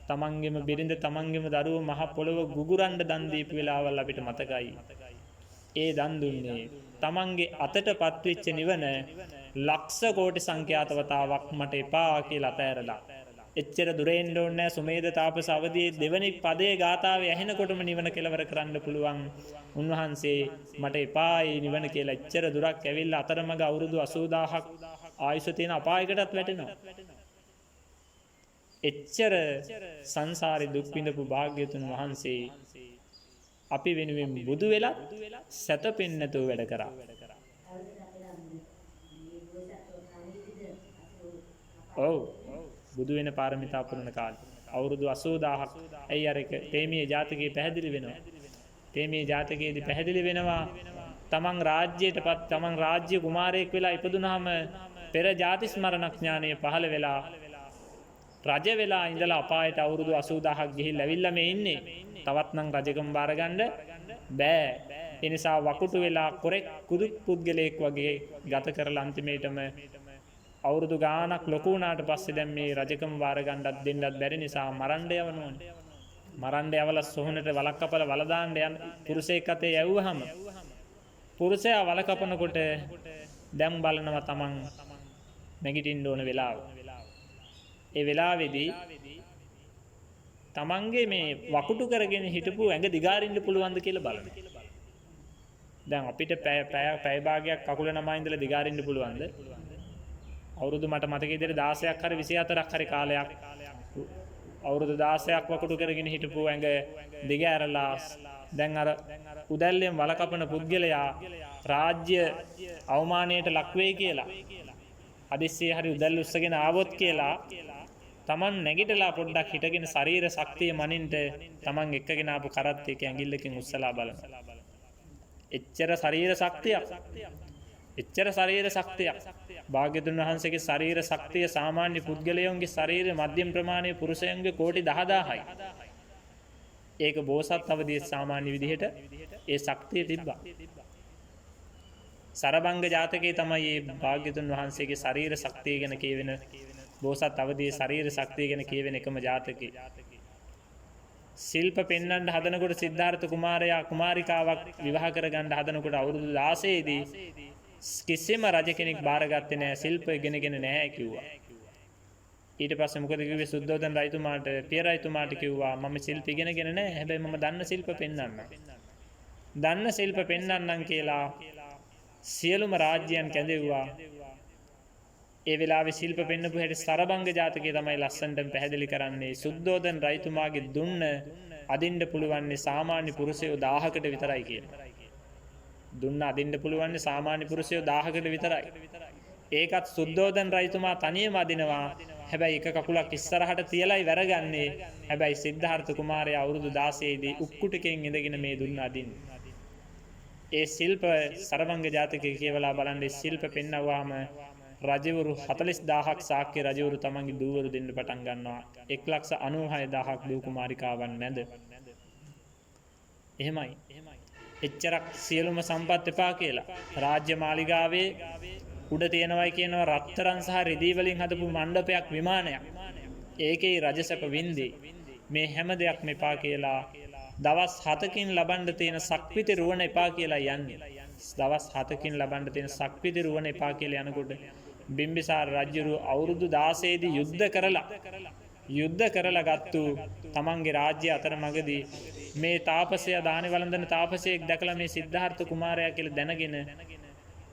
තමන්ගෙම බිරිඳ තමන්ගෙම දරුවෝ මහ පොළව ගුගුරන්න දන් දීපු වෙලාවල් අපිට මතකයි. ඒ දන් දුන්නේ තමන්ගේ අතට පත්වෙච්ච නිවන ලක්ෂ කෝටි සංඛ්‍යාත වතාවක් මට එපා කියලා අතෑරලා. එච්චර දුර එන්න ඕනේ නැහැ. සුමේද තාපස අවදියේ දෙවනි පදයේ ගාථාවේ ඇහෙනකොටම නිවන කෙලවර කරන්න පුළුවන් උන්වහන්සේ මට එපායි නිවන කියලා එච්චර දුරක් ඇවිල්ලා අතරමඟ අවුරුදු 80000ක් ආයුෂ තියෙන අපායකටත් වැටෙනවා. එච්චර සංසාරේ දුක් විඳපු භාග්‍යතුන් වහන්සේ අපි වෙනුවෙන් බුදු වෙලා සැතපෙන්නේ නැතුව වැඩ කරා. ඔව් බුදු වෙන පාරමිතා පුරන කාලේ අවුරුදු 80000ක්. ඇයි අර එක තේමීය ජාතකයේ පැහැදිලි වෙනවා. තේමීය ජාතකයේදී පැහැදිලි වෙනවා තමන් රාජ්‍යයටපත් තමන් රාජ්‍ය කුමාරයෙක් වෙලා ඉපදුනහම පෙර ජාති ස්මරණඥානය පහළ වෙලා රජ වෙලා ඉඳලා අපායට අවුරුදු 80000ක් ගිහිල්ලා ඇවිල්ලා මේ ඉන්නේ. තවත් නම් රජකම බාරගන්න බෑ. ඒ නිසා වකුටු වෙලා කොරෙක් කුදුක් පුද්ගලයෙක් වගේ ගත කරලා අන්තිමේටම අවුරුදු ගාණක් ලොකු වුණාට පස්සේ දැන් මේ රජකම බාරගන්නත් දෙන්නත් බැරි නිසා මරන්න යවනෝනේ. මරන්න යවලා සොහනට වලක් කපලා වල දාන්න යන පුරුෂයෙක් අතේ යවුවහම පුරුෂයා වල කපනකොට දැන් බලනවා තමන් නැගිටින්න ඕන වෙලාව. ඒ වෙලාවේදී තමන්ගේ මේ වකුටු කරගෙන හිටපු ඇඟ දිගාරින්න පුළුවන්ද කියලා බලන්න. දැන් අපිට පැය භාගයක් කකුල නමා ඉඳලා දිගාරින්න පුළුවන්ද? අවුරුදු මට මතක විදිහට 16ක් හරි 24ක් හරි කාලයක් අවුරුදු 16ක් වකුටු කරගෙන හිටපු ඇඟ දිග ඇරලා දැන් අර උදැල්ලෙන් වල කපන පුද්ගලයා රාජ්‍ය අවමානයට ලක් වෙයි කියලා හදිස්සියේ හරි උදැල්ල උස්සගෙන ආවොත් කියලා තමන් නැගිටලා පොඩ්ඩක් හිටගෙන ශරීර ශක්තිය මනින්ට තමන් එක්කගෙන ආපු කරත් එක ඇඟිල්ලකින් උස්සලා බලන්න. එච්චර ශරීර ශක්තියක්. එච්චර ශරීර ශක්තියක්. භාග්‍යතුන් වහන්සේගේ ශරීර ශක්තිය සාමාන්‍ය පුද්ගලයන්ගේ ශරීර මධ්‍යම ප්‍රමාණයේ පුරුෂයන්ගේ කෝටි 10000යි. ඒක බෝසත් අවදී සාමාන්‍ය විදිහට ඒ ශක්තිය තිබ්බා. සරබංග ජාතකයේ තමයි මේ භාග්‍යතුන් වහන්සේගේ ශරීර ශක්තිය ගැන කියවෙන බෝසත් අවදී ශරීර ශක්තිය ගැන කියවෙන එකම ජාතකේ. ශිල්ප පෙන්වන්න හදනකොට සිද්ධාර්ථ කුමාරයා කුමාරිකාවක් විවාහ කරගන්න හදනකොට අවුරුදු 16 දී කිසිම රජ කෙනෙක් බාරගත්තේ නැහැ. ශිල්ප ඉගෙනගෙන නැහැ කිව්වා. ඊට පස්සේ මොකද කිව්වේ? සුද්ධෝදන රජතුමාට පිය රජතුමාට කිව්වා මම ශිල්ප ඉගෙනගෙන නැහැ. හැබැයි මම දන්න ශිල්ප පෙන්වන්නම්. දන්න ශිල්ප පෙන්වන්නම් කියලා සියලුම රාජ්‍යයන් කැඳෙව්වා. ඒ වෙලාවේ ශිල්ප පෙන්වපු හැටි සරබංග ජාතකයේ තමයි ලස්සනට පැහැදිලි කරන්නේ. සුද්ධෝදන රජතුමාගේ දුන්න අදින්න පුළුවන් සාමාන්‍ය පුරුෂයෝ 1000කට විතරයි කියලා. දුන්න අදින්න පුළුවන් සාමාන්‍ය පුරුෂයෝ 1000කට විතරයි. ඒකත් සුද්ධෝදන රජතුමා තනියම අදිනවා. හැබැයි එක කකුලක් ඉස්සරහට තියලායි වැරගන්නේ. හැබැයි සිද්ධාර්ථ කුමාරයා අවුරුදු 16 දී උක්කුටකෙන් ඉඳගෙන මේ දුන්න අදින්නේ. ඒ ශිල්ප සරබංග ජාතකයේ කියවලා බලන්න ශිල්ප පෙන්නවවාම රජවරු 40000ක් ශාක්‍ය රජවරු තමන්ගේ දූවරු දෙන්න පටන් ගන්නවා. 196000ක් දූ කුමාරිකාවන් මැද. එහෙමයි. එච්චරක් සියලුම සම්පත් එපා කියලා. රාජ්‍ය මාලිගාවේ උඩ තියෙනවයි කියනවා රත්තරන් සහ රිදී වලින් හදපු මණ්ඩපයක් විමානයක්. ඒකේ රජසැප වින්දේ. මේ හැම දෙයක්ම එපා කියලා දවස් 7කින් ලබන්න තියෙන සක්විති රුවන එපා කියලා යන්නේ. දවස් 7කින් ලබන්න තියෙන සක්විති රුවන එපා කියලා යනකොට බිම්බිසාර රජුරු අවුරුදු 16 දී යුද්ධ කරලා ගත්තු තමන්ගේ රාජ්‍ය අතරමඟදී මේ තාපසයා දානේ වළඳන තාපසයෙක් දැකලා මේ සිද්ධාර්ථ කුමාරයා කියලා දැනගෙන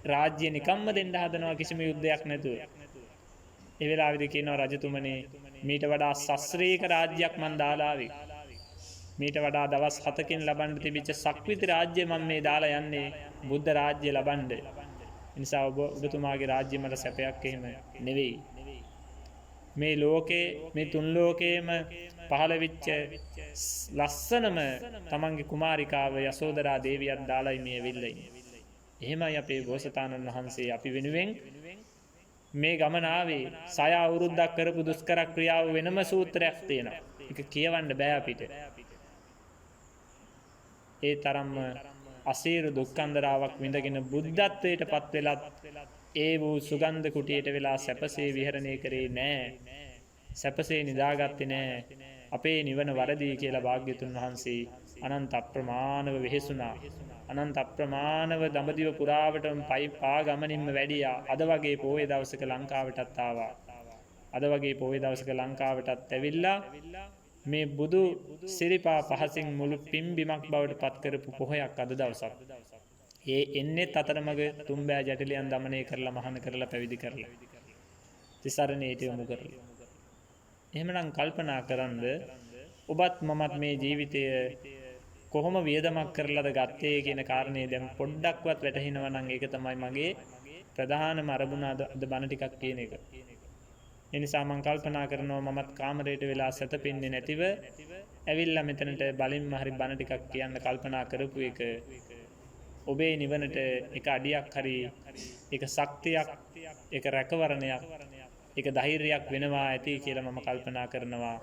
රාජ්‍ය නිකම්ම දෙන්න හදනවා කිසිම යුද්ධයක් නැතුව. ඒ වෙලාවේදී කියනවා රජතුමනි මීට වඩා ශාස්ත්‍රීය රාජ්‍යයක් මන් දාලා ආවේ. මීට වඩා දවස් 7කින් ලබන්න තිබිච්ච සක්විති රාජ්‍ය මම මේ දාලා යන්නේ බුද්ධ රාජ්‍ය ලබන්න. ඒ නිසා ඔබතුමාගේ රාජ්‍ය මට සැපයක් එහෙම නෙවෙයි. මේ ලෝකේ මේ තුන් ලෝකේම පහළ වෙච්ච ලස්සනම තමන්ගේ කුමාරිකාව යසෝදරා දේවියක් දාලායි මේ ඇවිල්ලා ඉන්නේ. එහෙමයි අපේ බෝසතාණන් වහන්සේ අපි වෙනුවෙන් මේ ගමන ආවේ. 6 අවුරුද්දක් කරපු දුෂ්කර ක්‍රියාව වෙනම සූත්‍රයක් තියෙනවා. ඒක කියවන්න බෑ අපිට. ඒ තරම්ම අසීරු දුක්ඛන්දරාවක් විඳගෙන බුද්ධත්වයට පත් වෙලත් ඒ වූ සුගන්ධ කුටියට වෙලා සැපසේ විහරණය කරේ නෑ. සැපසේ නිදාගත්තේ නෑ. අපේ නිවන වරදී කියලා භාග්‍යතුන් වහන්සේ අනන්ත අප්‍රමාණව වෙහෙසුණා. අනන්ත අප්‍රමාණව දඹදිව පුරාවටම පා ගමනින්ම වැඩියා. අද වගේ පොහොය දවසක ලංකාවටත් ආවා. අද වගේ පොහොය දවසක ලංකාවටත් ඇවිල්ලා මේ බුදු සිරිපා පහසින් මුළු පිම්බිමක් බවට පත් කරපු පොහොයක් අද දවසක්. ඒ එන්නේ අතරමඟ තුම්බෑ ජටිලයන් දමනය කරලා මහාන කරලා පැවිදි කරලා. තිසරණේට යොමු කරලා. එහෙමනම් කල්පනා කරන්ද ඔබත් මමත් මේ ජීවිතය කොහොම වියදමක් කරලාද ගත්තේ කියන කාරණේ දැන් පොඩ්ඩක්වත් වැටහෙනවා නම් ඒක තමයි මගේ ප්‍රධානම අරමුණ අද බණ ටිකක් කියන එක. ඒ නිසා මම කල්පනා කරනවා මමත් කාමරයට වෙලා සැතපෙන්නේ නැතිව ඇවිල්ලා මෙතනට බලින්ම හරි බණ ටිකක් කියන්න කල්පනා කරපු එක ඔබේ නිවනට එක අඩියක් හරි එක ශක්තියක් එක රැකවරණයක් එක ධෛර්යයක් වෙනවා ඇති කියලා මම කල්පනා කරනවා.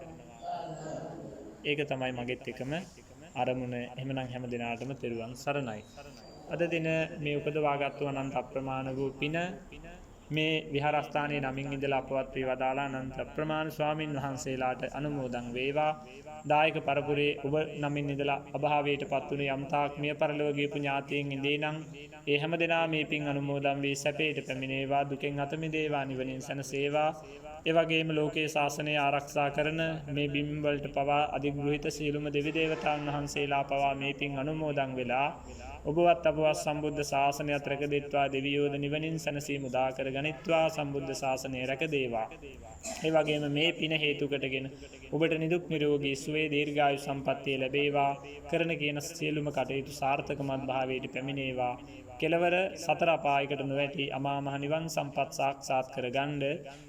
ඒක තමයි මගෙත් එකම අරමුණ. එහෙමනම් හැම දිනාටම තෙරුවන් සරණයි. අද දින මේ උපදවාගත්තු අනන්ත අප්‍රමාණ වූ පින මේ විහාරස්ථානයේ නමින් ඉඳලා අපවත් වී වදාලා අනන්ත අප්‍රමාණ ස්වාමින් වහන්සේලාට අනුමෝදන් වේවා. දායක පරපුරේ ඔබ නමින් ඉඳලා අභාවයට පත්වුණු යම්තාක් මිය පරලොව ගියපු ඥාතීන් ඉඳේ නම් ඒ හැම දෙනා මේ පින් අනුමෝදන් වී සැපයට පැමිණේවා. දුකෙන් අත මිදේවා. නිවනින් සැනසේවා. ඒ වගේම ලෝකේ ශාසනය ආරක්ෂා කරන මේ බිම් වලට පවා අධිග්‍රහිත සියලුම දෙවි දේවතාවුන් වහන්සේලා පවා මේ පින් අනුමෝදන් වෙලා ඔබවත් අපවත් සම්බුද්ධ ශාසනයත් රැකදෙත්වා. දෙවියෝද නිවනින් සැනසීම උදා කර ගනිත්වා. සම්බුද්ධ ශාසනය රැකදේවා. ඒ වගේම මේ පින හේතු කොටගෙන ඔබට නිදුක් නිරෝගී සුවය දීර්ඝායු සම්පන්නිය ලැබේවා. කරන කියන සියලුම කටයුතු සාර්ථකමත් භාවයට පැමිණේවා. කෙලවර සතර අපායකට නොවැටි අමා මහ නිවන් සම්පත් සාක්ෂාත් කරගන්න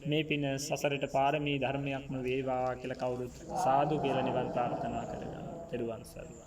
මේ පින සසරට පාරමී ධර්මයක්ම වේවා කියලා කවුරුත් සාදු කියලා නිවන් ප්‍රාර්ථනා කරගන්න. ත්වන් සරණයි.